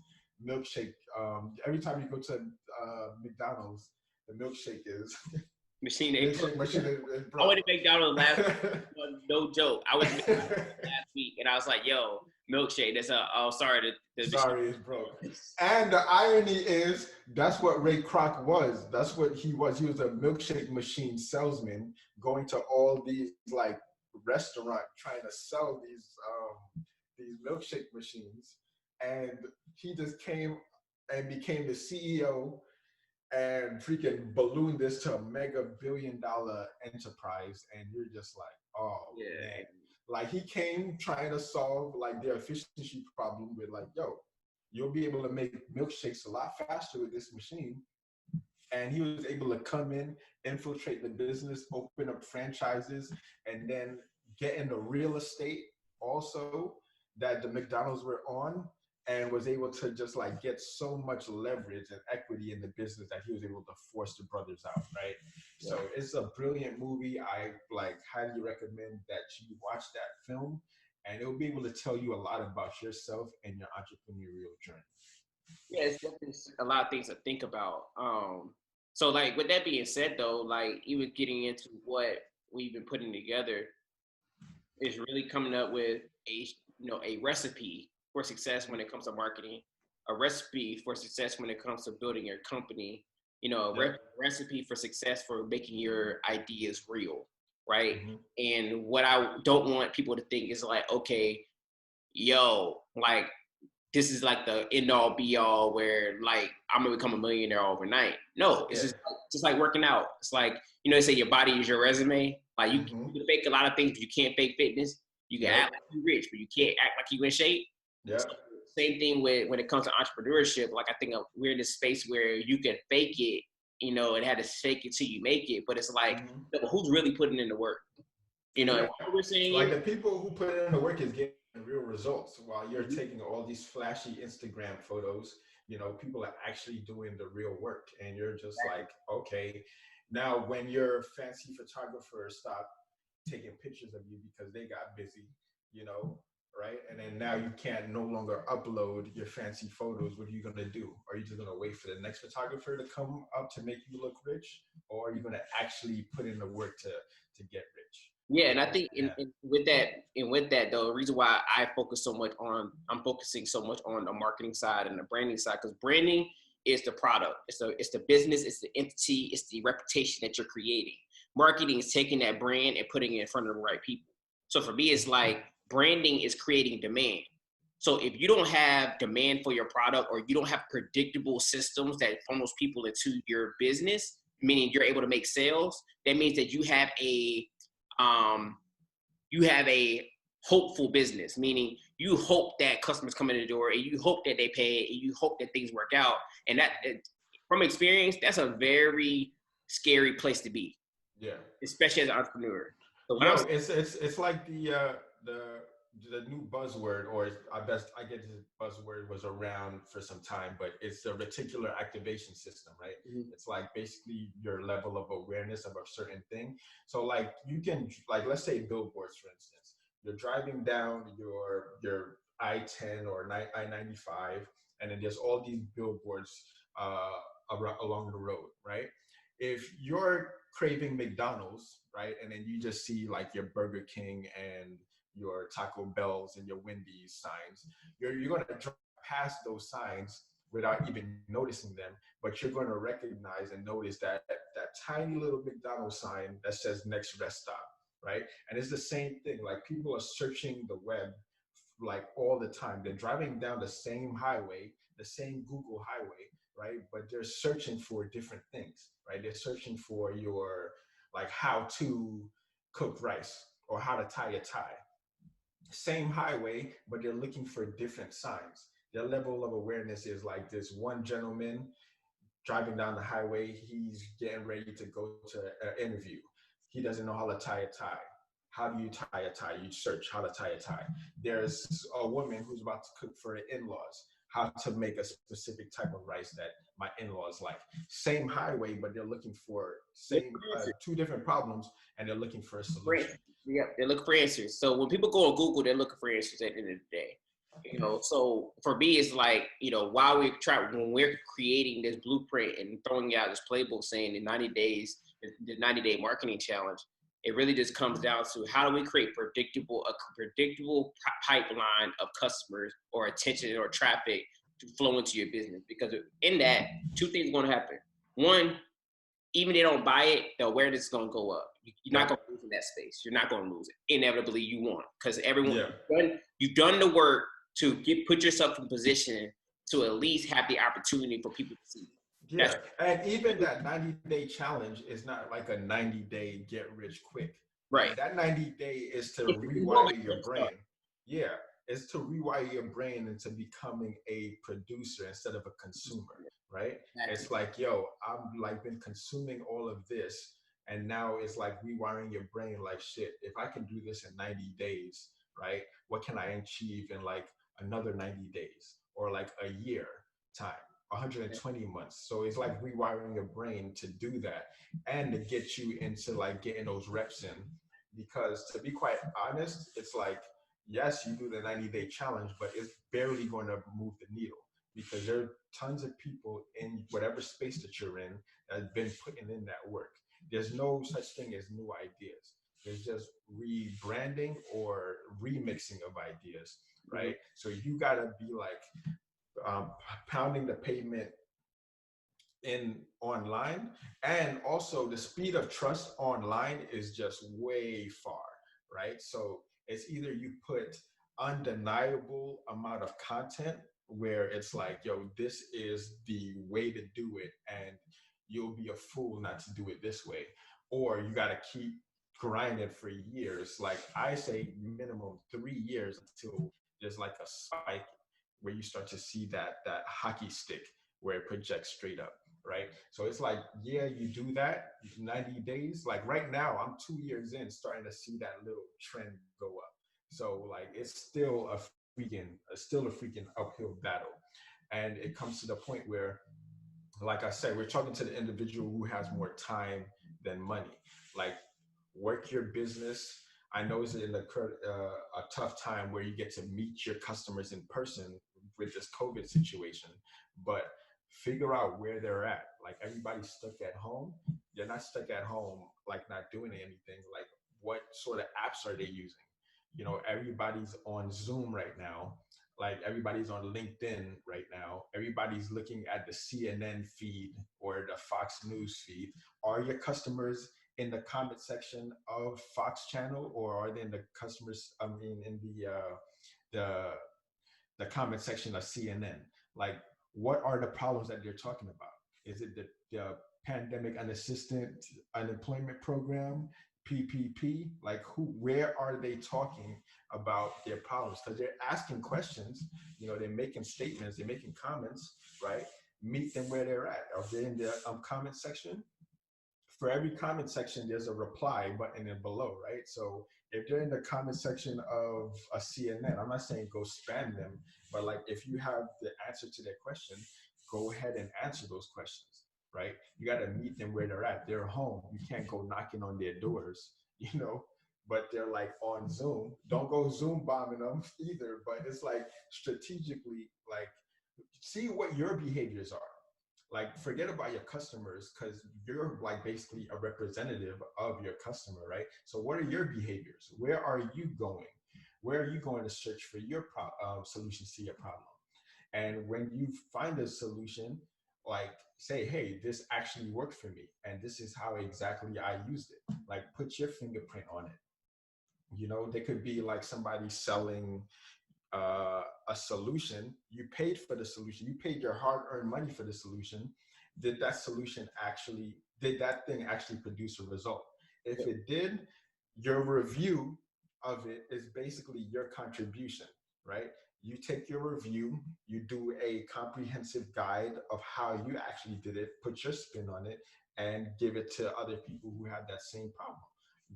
milkshake. Every time you go to McDonald's, the milkshake is Machine ain't milkshake machine is I went broke. to McDonald's last week, no joke. I was last week and I was like, yo, milkshake. That's oh sorry, the machine. Sorry, it's broke. And the irony is that's what Ray Kroc was. That's what he was. He was a milkshake machine salesman going to all these like restaurant trying to sell these milkshake machines. And he just came and became the CEO and freaking ballooned this to a mega billion-dollar enterprise. And you're just like, oh man. Yeah. Like he came trying to solve like their efficiency problem with like, yo, you'll be able to make milkshakes a lot faster with this machine. And he was able to come in, infiltrate the business, open up franchises, and then get into real estate also that the McDonald's were on, and was able to just like get so much leverage and equity in the business that he was able to force the brothers out, right? Yeah. So it's a brilliant movie. I like highly recommend that you watch that film, and it will be able to tell you a lot about yourself and your entrepreneurial journey. Yeah, it's definitely a lot of things to think about. So like with that being said though, like even getting into what we've been putting together is really coming up with a recipe for success when it comes to marketing, a recipe for success when it comes to building your company, Yep. recipe for success for making your ideas real, right? Mm-hmm. And what I don't want people to think is like, okay, yo, like this is like the end all be all where like I'm gonna become a millionaire overnight. No, it's Yeah. just like working out. It's like they say your body is your resume. Like you Mm-hmm. can fake a lot of things, but you can't fake fitness. You can Yep. act like you're rich, but you can't act like you in shape. So, Yep. same thing with when it comes to entrepreneurship. Like I think we're in this space where you can fake it, and had to fake it till you make it. But it's like, Mm-hmm. but who's really putting in the work? And Yeah. what we're saying Like the people who put in the work is getting real results while you're is, taking all these flashy Instagram photos. People are actually doing the real work, and you're just like, okay. Now, when your fancy photographers stop taking pictures of you because they got busy, you know, right? And then now you can't no longer upload your fancy photos. What are you gonna do? Are you just gonna wait for the next photographer to come up to make you look rich, or are you gonna actually put in the work to get rich? yeah, and I Because think with that though, the reason why I'm focusing so much on the marketing side and the branding side, because branding is the product, it's the business, it's the entity, it's the reputation that you're creating. Marketing is taking that brand and putting it in front of the right people. So for me, it's like branding is creating demand. So if you don't have demand for your product, or you don't have predictable systems that funnels people into your business, meaning you're able to make sales, that means that um, you have a hopeful business, meaning you hope that customers come in the door and you hope that they pay and you hope that things work out. And from experience, that's a very scary place to be, yeah. especially as an entrepreneur. So what I'm Yo, it's like the new buzzword, or I get this buzzword was around for some time, but it's the reticular activation system, right? saying, It's like basically your level of awareness of a certain thing. So like you can like let's say billboards, for instance. You're driving down your I-10 or I-95, and then there's all these billboards along the road, right? If you're craving McDonald's, right, and then you just see like your Burger King and your Taco Bells and your Wendy's signs. You're going to drive past those signs without even noticing them, but you're going to recognize and notice that tiny little McDonald's sign that says next rest stop, right? And it's the same thing. Like people are searching the web like all the time. They're driving down the same highway, the same Google highway, right? But they're searching for different things, right? They're searching for your like how to cook rice or how to tie a tie. Same highway, but they're looking for different signs. Their level of awareness is like this one gentleman driving down the highway. He's getting ready to go to an interview. He doesn't know how to tie a tie. How do you tie a tie? You search how to tie a tie. There's a woman who's about to cook for her in-laws, how to make a specific type of rice that my in-laws like. Same highway, but they're looking for same two different problems, and they're looking for a solution. Yep, they're looking for answers. So when people go on Google, they're looking for answers at the end of the day. So for me, it's like, while when we're creating this blueprint and throwing out this playbook saying in 90 days, the 90-day marketing challenge, it really just comes down to how do we create a predictable pipeline of customers or attention or traffic to flow into your business. Because in that, two things are going to happen. One, even if they don't buy it, the awareness is going to go up. You're not going to lose in that space. You're not going to lose it. Inevitably, you won't, because you've done the work to put yourself in position to at least have the opportunity for people to see. Yeah, and even that 90-day challenge is not like a 90-day get rich quick. Right. That 90-day is to rewire your brain. Yeah, it's to rewire your brain into becoming a producer instead of a consumer, right? Exactly. It's like, yo, I'm like been consuming all of this, and now it's like rewiring your brain like, shit, if I can do this in 90 days, right? What can I achieve in like another 90 days or like a year time? 120 months. So it's like rewiring your brain to do that and to get you into like getting those reps in. Because to be quite honest, it's like, yes, you do the 90-day challenge, but it's barely going to move the needle because there are tons of people in whatever space that you're in that have been putting in that work. There's no such thing as new ideas. There's just rebranding or remixing of ideas, right? Mm-hmm. So you got to be like, pounding the pavement in online, and also the speed of trust online is just way far, right? So it's either you put undeniable amount of content where it's like, yo, this is the way to do it and you'll be a fool not to do it this way, or you got to keep grinding for years. Like I say minimum 3 years until there's like a spike where you start to see that hockey stick where it projects straight up, right? So it's like, yeah, you do that 90 days. Like right now, I'm 2 years in, starting to see that little trend go up. So like, it's still a freaking uphill battle. And it comes to the point where, like I said, we're talking to the individual who has more time than money. Like, work your business. I know it's in a tough time where you get to meet your customers in person with this COVID situation, but figure out where they're at. Like everybody's stuck at home. They're not stuck at home, like not doing anything. Like what sort of apps are they using? Everybody's on Zoom right now. Like everybody's on LinkedIn right now. Everybody's looking at the CNN feed or the Fox News feed. Are your customers in the comment section of Fox channel, or are they in the in the comment section of CNN? Like, what are the problems that they're talking about? Is it the pandemic unassisted unemployment program, PPP? Like, where are they talking about their problems? Because they're asking questions, they're making statements, they're making comments, right? Meet them where they're at. Are they in the comment section? For every comment section, there's a reply button in below, right? So if they're in the comment section of a CNN, I'm not saying go spam them, but like if you have the answer to their question, go ahead and answer those questions, right? You got to meet them where they're at. They're home. You can't go knocking on their doors, but they're like on Zoom. Don't go Zoom bombing them either, but it's like strategically, like see what your behaviors are. Like forget about your customers because you're like basically a representative of your customer, right? So what are your behaviors? Where are you going? where are you going to search for your solutions to your problem? And when you find a solution, like say, hey, this actually worked for me, and this is how exactly I used it. Like put your fingerprint on it. You know, there could be like somebody selling a solution. You paid for the solution. You paid your hard-earned money for the solution. Did that solution actually? Did that thing actually produce a result? If it did, your review of it is basically your contribution, right? You take your review, you do a comprehensive guide of how you actually did it, put your spin on it, and give it to other people who have that same problem.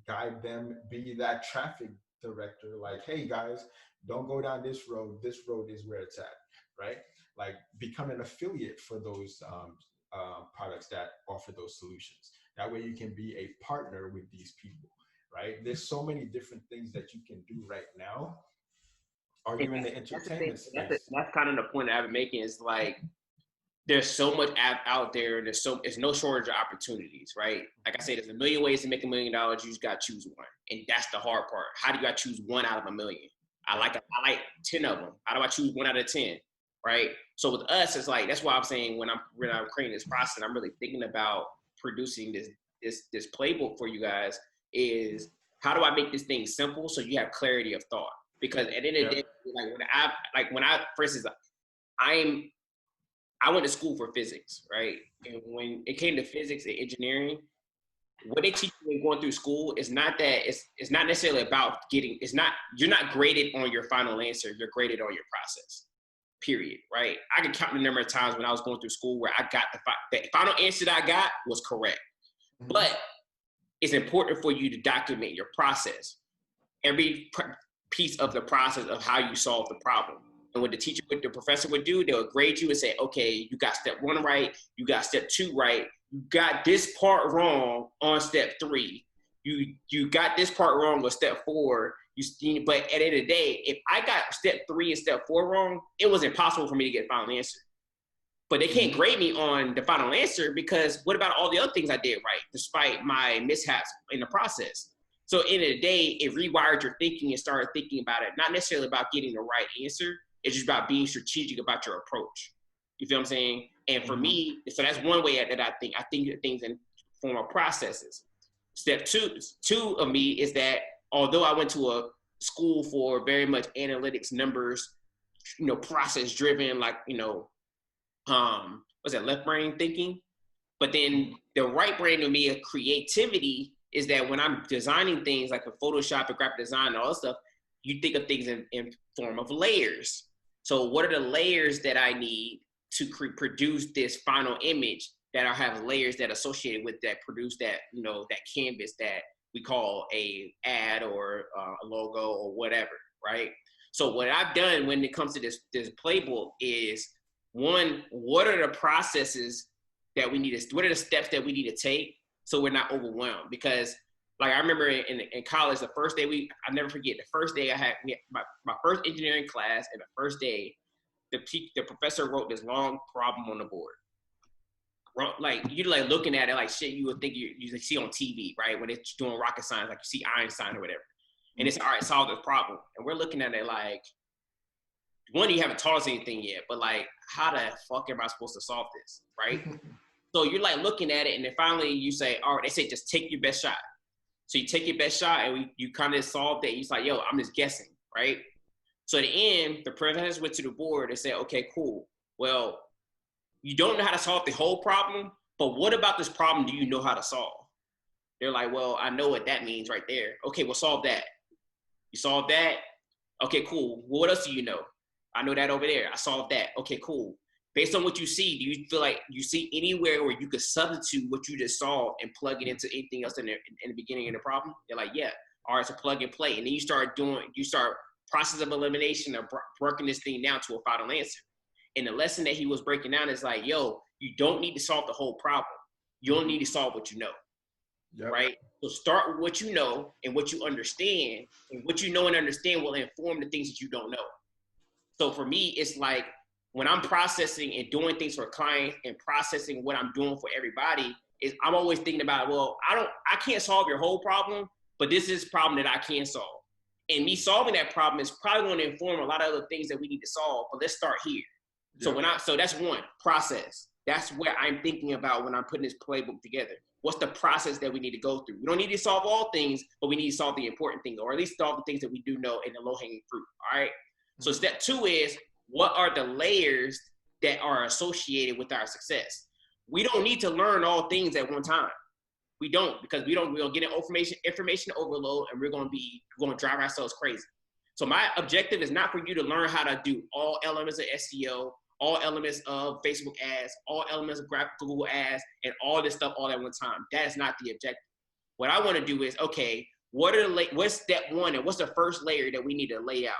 Guide them, be that traffic director, like, hey guys, don't go down this road. This road is where it's at, right? Like become an affiliate for those products that offer those solutions. That way you can be a partner with these people, right? There's so many different things that you can do right now. Are you in the That's the thing. entertainment space? That's kind of the point I've been making is like, there's so much out there. There's no shortage of opportunities, right? Like I say, there's a million ways to make $1 million. You just got to choose one. And that's the hard part. How do you choose one out of a million? I like 10 of them. How do I choose one out of 10? Right. So with us, it's like, that's why I'm saying when I'm creating this process, I'm really thinking about producing this playbook for you guys is how do I make this thing simple so you have clarity of thought? Because at the end of the day, when I for instance, I went to school for physics, right? And when it came to physics and engineering, what they teach you when going through school is not that it's not necessarily about you're not graded on your final answer, you're graded on your process. Period, right? I can count the number of times when I was going through school where I got the final answer that I got was correct. Mm-hmm. But it's important for you to document your process. Every piece of the process of how you solve the problem. And what the professor would do, they'll grade you and say, okay, you got step 1 right, you got step 2 right, you got this part wrong on step 3, you got this part wrong on step 4. But at the end of the day, if I got step 3 and step 4 wrong, it was impossible for me to get a final answer. But they can't grade me on the final answer because what about all the other things I did right, despite my mishaps in the process? So at the end of the day, it rewired your thinking and started thinking about it, not necessarily about getting the right answer. It's just about being strategic about your approach. You feel what I'm saying? And for me, so that's one way that I think of things in form of processes. Step two of me is that although I went to a school for very much analytics, numbers, process driven, like, what's that, left brain thinking? But then the right brain of me of creativity is that when I'm designing things like a Photoshop and graphic design and all that stuff, you think of things in form of layers. So what are the layers that I need to produce this final image that I have layers that associated with that produce that, that canvas that we call a ad or a logo or whatever, right? So what I've done when it comes to this playbook is, one, what are the processes that we need to, what are the steps that we need to take so we're not overwhelmed? Because like I remember in college, the first day I'll never forget, the first day we had my first engineering class, and the first day the professor wrote this long problem on the board. Like you're like looking at it like shit you would think you see on TV, right? When it's doing rocket science, like you see Einstein or whatever. And it's, all right, solve this problem. And we're looking at it like, one, you haven't taught us anything yet, but like, how the fuck am I supposed to solve this, right? So you're like looking at it, and then finally you say, all right, they say just take your best shot. So you take your best shot, and you kind of solve that. You're like, yo, I'm just guessing, right? So at the end, the professors went to the board and said, okay, cool. Well, you don't know how to solve the whole problem, but what about this problem do you know how to solve? They're like, well, I know what that means right there. Okay, well, solve that. You solve that? Okay, cool. Well, what else do you know? I know that over there. I solved that. Okay, cool. Based on what you see, do you feel like you see anywhere where you could substitute what you just solved and plug it into anything else in the beginning of the problem? They're like, yeah. All right, so plug and play. And then you start process of elimination of breaking this thing down to a final answer. And the lesson that he was breaking down is like, yo, you don't need to solve the whole problem. You only need to solve what you know, right? So start with what you know and what you understand, and what you know and understand will inform the things that you don't know. So for me, it's like when I'm processing and doing things for clients and processing what I'm doing for everybody, is I'm always thinking about, well, I can't solve your whole problem, but this is a problem that I can solve. And me solving that problem is probably going to inform a lot of other things that we need to solve. But let's start here. So that's one, process. That's what I'm thinking about when I'm putting this playbook together. What's the process that we need to go through? We don't need to solve all things, but we need to solve the important things, or at least solve the things that we do know in the low-hanging fruit. All right. So step 2 is, what are the layers that are associated with our success? We don't need to learn all things at one time. We don't, because we'll get an information overload, and we're going to drive ourselves crazy. So my objective is not for you to learn how to do all elements of SEO, all elements of Facebook ads, all elements of Google ads, and all this stuff all at one time. That is not the objective. What I want to do is, okay, what's step 1 and what's the first layer that we need to lay out?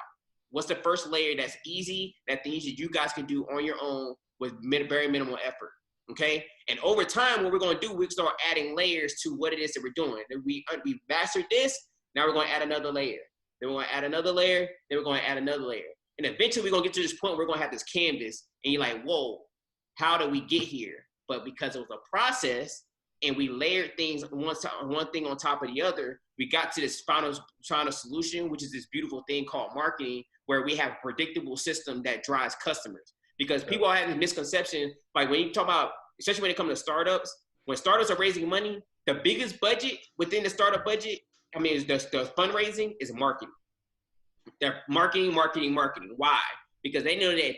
What's the first layer that's easy, that things that you guys can do on your own with very minimal effort, okay? And over time, what we're going to do, we start adding layers to what it is that we're doing. We mastered this, now we're going to add another layer. Then we're going to add another layer, then we're going to add another layer. And eventually we're going to get to this point where we're going to have this canvas, and you're like, whoa, how did we get here? But because it was a process, and we layered things, one thing on top of the other, we got to this final solution, which is this beautiful thing called marketing, where we have a predictable system that drives customers. Because people have this misconception, like when you talk about, especially when it comes to startups, when startups are raising money, the biggest budget within the startup budget, the fundraising is marketing. They're marketing. Why? Because they know that if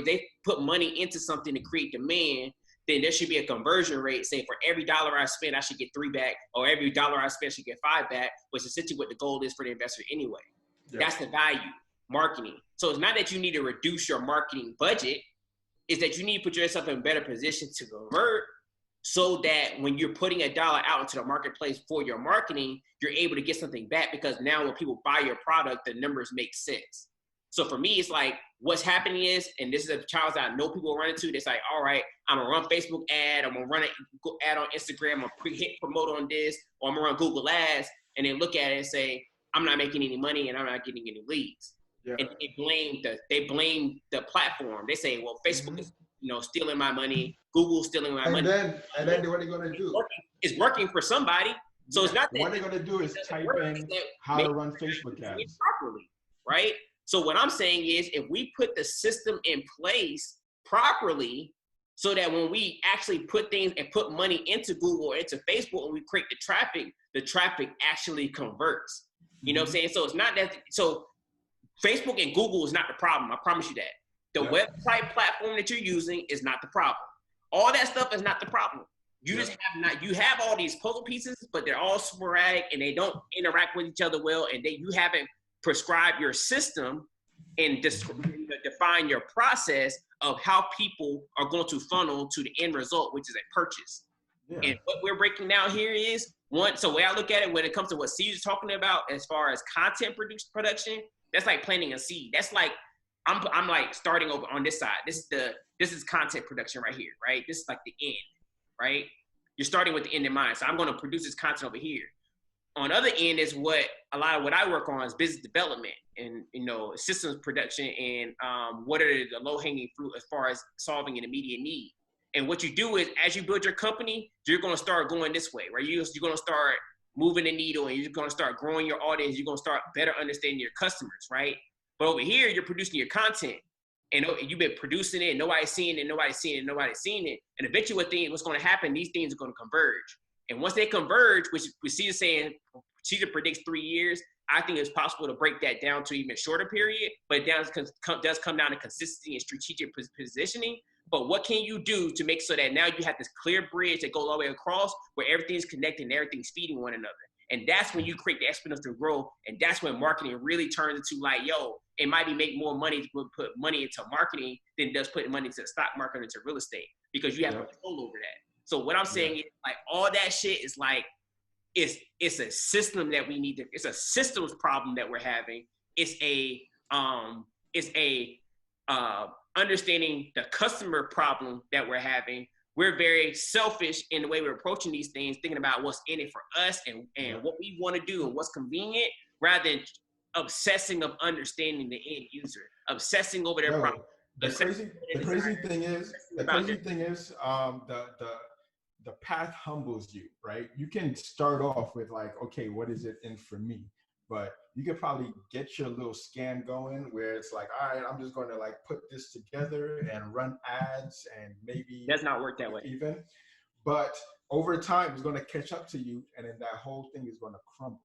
they put money into something to create demand, then there should be a conversion rate. Say for every dollar I spend, I should get 3 back, or every dollar I spend, I should get 5 back, which is essentially what the goal is for the investor anyway. Yeah. That's the value, marketing. So it's not that you need to reduce your marketing budget, it's that you need to put yourself in a better position to convert, so that when you're putting a dollar out into the marketplace for your marketing, you're able to get something back, because now when people buy your product, the numbers make sense. So for me, it's like, what's happening is, and this is a challenge that I know people run into, it's like, all right, I'm gonna run Facebook ad, I'm gonna run an ad on Instagram, I'm gonna hit promote on this, or I'm gonna run Google ads, and then look at it and say, I'm not making any money and I'm not getting any leads. Yeah. And they blame the platform. They say, well, Facebook is stealing my money, Google's stealing my money. And then what are they gonna do? It's working for somebody. So it's not that what they're gonna do is type in how to run Facebook ads properly, right? So what I'm saying is, if we put the system in place properly, so that when we actually put things and put money into Google or into Facebook and we create the traffic actually converts. You know what I'm saying? So it's not that, so Facebook and Google is not the problem. I promise you that. The website platform that you're using is not the problem. All that stuff is not the problem. You have all these puzzle pieces, but they're all sporadic and they don't interact with each other well, and you haven't prescribe your system and define your process of how people are going to funnel to the end result, which is a purchase. Yeah. And what we're breaking down here is so the way I look at it, when it comes to what C's talking about as far as content production, that's like planting a seed. That's like, I'm like starting over on this side. This is content production right here, right? This is like the end, right? You're starting with the end in mind. So I'm going to produce this content over here. On the other end is a lot of what I work on is business development and, systems production, and what are the low-hanging fruit as far as solving an immediate need. And what you do is, as you build your company, you're going to start going this way, right? You're going to start moving the needle, and you're going to start growing your audience. You're going to start better understanding your customers, right? But over here, you're producing your content, and you've been producing it, and nobody's seeing it, and eventually what's going to happen, these things are going to converge. And once they converge, which Caesar saying, Caesar predicts 3 years, I think it's possible to break that down to even shorter period, but it does come down to consistency and strategic positioning. But what can you do to make so that now you have this clear bridge that goes all the way across, where everything's connected and everything's feeding one another? And that's when you create the exponential growth, and that's when marketing really turns into like, yo, it might be make more money to put money into marketing than it does putting money into the stock market or into real estate, because you have control over that. So what I'm saying is, like, all that shit is like, it's a system that we need to, it's a systems problem that we're having. It's a understanding the customer problem that we're having. We're very selfish in the way we're approaching these things, thinking about what's in it for us and what we want to do and what's convenient, rather than obsessing of understanding the end user, obsessing over their problem. The crazy thing is, the path humbles you, right? You can start off with like, okay, what is it in for me? but you could probably get your little scam going where it's like, all right, I'm just going to like put this together and run ads and maybe Does not work that way. even. But over time, it's going to catch up to you, and then that whole thing is going to crumble,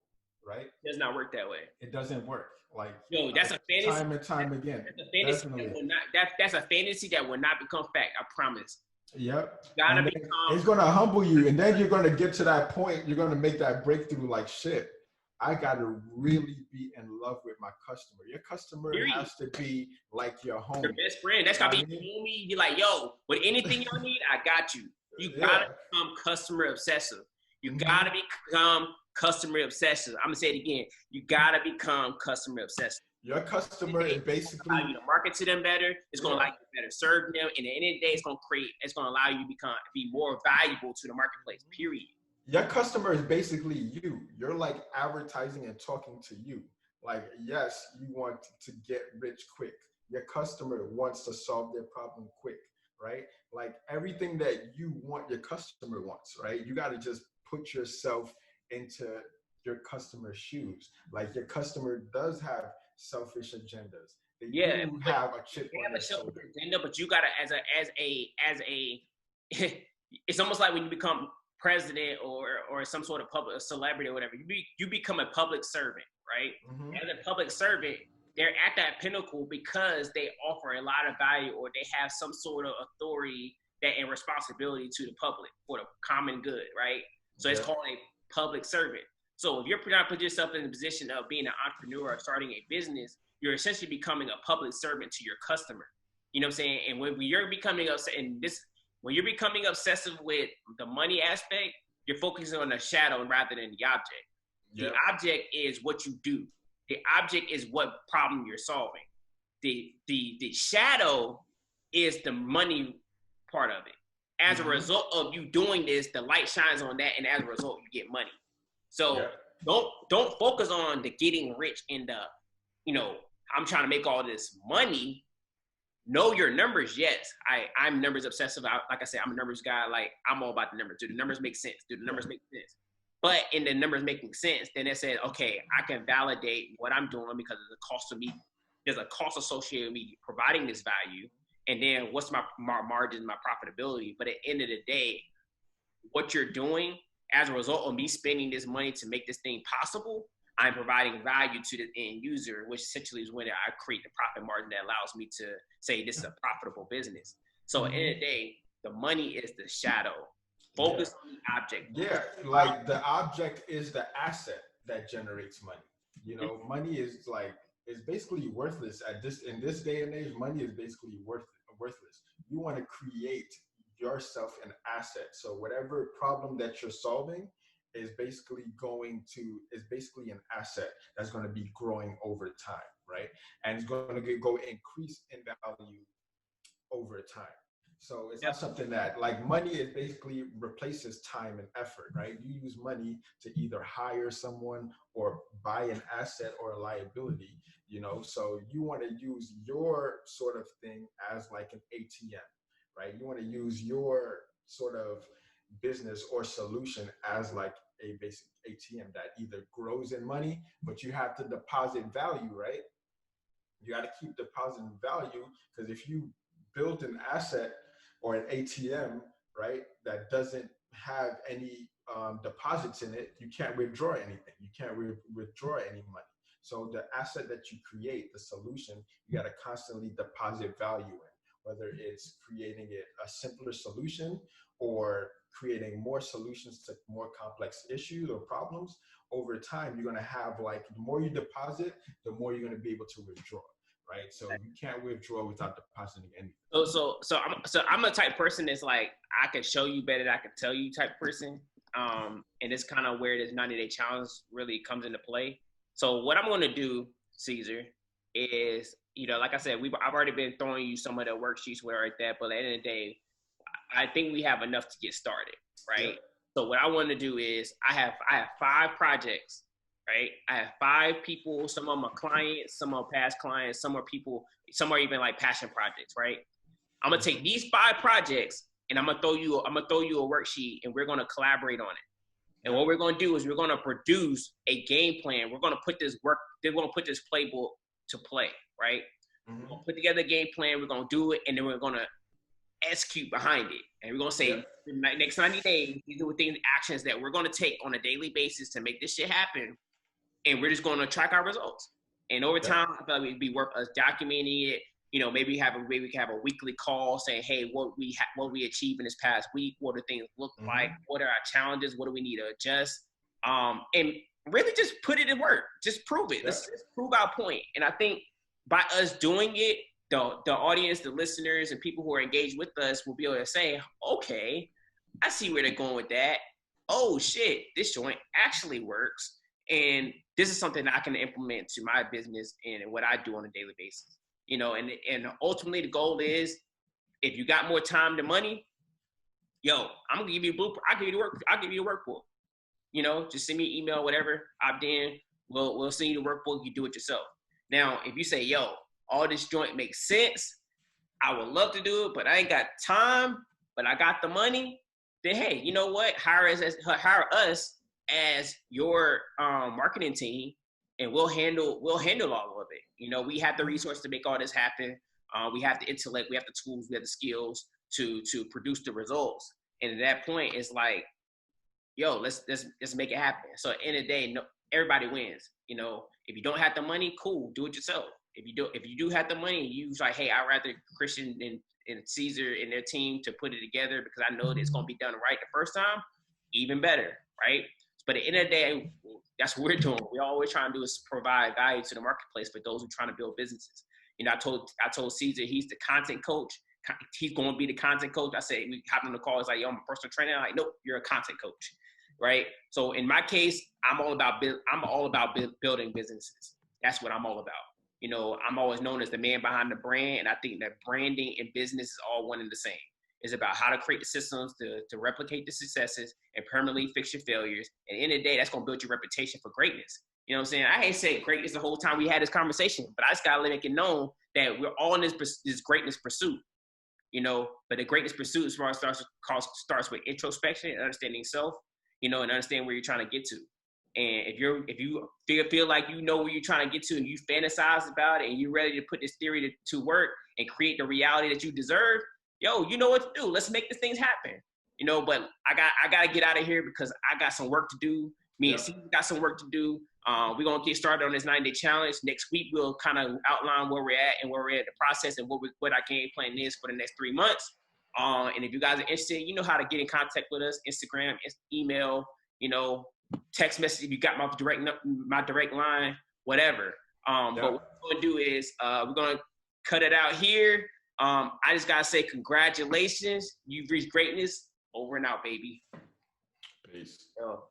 right? Does not work that way. It doesn't work. Like, Yo, that's a fantasy. Time and time again. That's a fantasy Definitely. that will not. That's a fantasy that will not become fact. I promise. Yep. Gotta become. It's gonna humble you, and then you're gonna get to that point. You're gonna make that breakthrough. Like, shit, I gotta really be in love with my customer. Your customer has to be like your homie. Your best friend. That's gotta be your homie. You're like, yo, with anything y'all need, I got you. You gotta become customer obsessive. You gotta become customer obsessive. I'm gonna say it again. You gotta become customer obsessive. Your customer is basically allow you to market to them better. It's gonna allow you to better serve them. And at the end of the day, it's gonna allow you to be more valuable to the marketplace. Period. Your customer is basically you. You're like advertising and talking to you. Like, yes, you want to get rich quick. Your customer wants to solve their problem quick, right? Like everything that you want, your customer wants, right? You got to just put yourself into your customer's shoes. Like your customer does have selfish agendas. They do have a chip on their shoulder. Agenda, but you gotta as a it's almost like when you become president or some sort of public celebrity or whatever, you become a public servant, right? Mm-hmm. As a public servant, they're at that pinnacle because they offer a lot of value or they have some sort of authority and responsibility to the public for the common good, right? So it's called a public servant. So if you're trying to put yourself in the position of being an entrepreneur or starting a business, you're essentially becoming a public servant to your customer. You know what I'm saying? And when you're becoming when you're becoming obsessive with the money aspect, you're focusing on the shadow rather than the object. Yep. The object is what you do. The object is what problem you're solving. The shadow is the money part of it. As a result of you doing this, the light shines on that, and as a result, you get money. So don't focus on the getting rich and I'm trying to make all this money. Know your numbers. Yes, I'm numbers obsessive. Like I said, I'm a numbers guy. Like I'm all about the numbers. Do the numbers make sense? Do the numbers make sense? But in the numbers making sense, then it said, okay, I can validate what I'm doing because there's a cost to me. There's a cost associated with me providing this value. And then what's my margin, my profitability? But at the end of the day, what you're doing as a result of me spending this money to make this thing possible, I'm providing value to the end user, which essentially is when I create the profit margin that allows me to say this is a profitable business. So at the end of the day, the money is the shadow. Focus on the object. Yeah, like the object is the asset that generates money. You know, money is basically worthless in this day and age. Money is basically worthless. You want to create yourself an asset. So whatever problem that you're solving is basically an asset that's going to be growing over time, right? And it's going to go increase in value over time. So it's not something that like money is basically replaces time and effort, right? You use money to either hire someone or buy an asset or a liability, so you want to use your sort of thing as like an ATM, right? You want to use your sort of business or solution as like a basic ATM that either grows in money, but you have to deposit value, right? You got to keep depositing value because if you build an asset or an ATM, right, that doesn't have any deposits in it, you can't withdraw anything. You can't withdraw any money. So the asset that you create, the solution, you got to constantly deposit value in, whether it's creating a simpler solution or creating more solutions to more complex issues or problems. Over time, you're going to have like, the more you deposit, the more you're going to be able to withdraw. Right, so you can't withdraw without depositing anything. So I'm a type person that's like I can show you better than I can tell you type person. And it's kind of where this 90-day challenge really comes into play. So what I'm going to do, Caesar, is like I said, I've already been throwing you some of the worksheets where like that. But at the end of the day, I think we have enough to get started, right? Yeah. So what I want to do is I have 5 projects. Right, I have 5 people. Some of them are clients, some are past clients, some are even like passion projects. Right, I'm gonna take these 5 projects and I'm gonna throw you a worksheet and we're gonna collaborate on it. And what we're going to do is we're going to produce a game plan. We're going to put this playbook to play, right? We're going to put together a game plan. We're going to do it, and then we're going to execute behind it. And we're going to say, next 90 days, these are the things, actions that we're going to take on a daily basis to make this shit happen. And we're just going to track our results. And over time, I feel like it'd be worth us documenting it. You know, maybe we can have a weekly call saying, hey, what we achieved in this past week, what do things look like, what are our challenges, what do we need to adjust, and really just put it in work, just prove it. Let's just prove our point. And I think by us doing it, the audience, the listeners, and people who are engaged with us will be able to say, okay, I see where they're going with that. Oh shit, this joint actually works, and this is something that I can implement to my business and what I do on a daily basis. You know, and ultimately the goal is, if you got more time than money, yo, I'm gonna give you a blueprint. I'll give you the workbook. You know, just send me an email, whatever. Opt in. We'll send you the workbook. You do it yourself. Now, if you say, yo, all this joint makes sense, I would love to do it, but I ain't got time, but I got the money, then hey, you know what? Hire us as your marketing team, and we'll handle all of it. You know, we have the resources to make all this happen. We have the intellect, we have the tools, we have the skills to produce the results. And at that point, it's like, yo, let's make it happen. So at the end of the day, everybody wins. You know, if you don't have the money, cool, do it yourself. If you do have the money, you like, hey, I'd rather Christian and Caesar and their team to put it together because I know that it's gonna be done right the first time, even better, right? But at the end of the day, that's what we're doing. We're always trying to do is provide value to the marketplace for those who are trying to build businesses. You know, I told Caesar he's the content coach. He's going to be the content coach. I said, we hop on the call. It's like, yo, I'm a personal trainer. I'm like, nope, you're a content coach, right? So in my case, I'm all about building businesses. That's what I'm all about. You know, I'm always known as the man behind the brand, and I think that branding and business is all one and the same. It's about how to create the systems to replicate the successes and permanently fix your failures. And at the end of the day, that's going to build your reputation for greatness. You know what I'm saying? I ain't saying greatness the whole time we had this conversation, but I just got to make it known that we're all in this greatness pursuit. You know, but the greatness pursuit as far as starts with introspection and understanding self, you know, and understanding where you're trying to get to. And if you feel like you know where you're trying to get to and you fantasize about it and you're ready to put this theory to work and create the reality that you deserve, yo, you know what to do. Let's make these things happen. You know, but I got to get out of here because I got some work to do. Me and Steve got some work to do. We're going to get started on this 90-day challenge. Next week, we'll kind of outline where we're at and where we're at in the process and what our game plan is for the next 3 months. And if you guys are interested, you know how to get in contact with us: Instagram, email, you know, text message. If you got my direct line, whatever. But what we're going to do is we're going to cut it out here. I just got to say congratulations. You've reached greatness. Over and out, baby. Peace. Yo.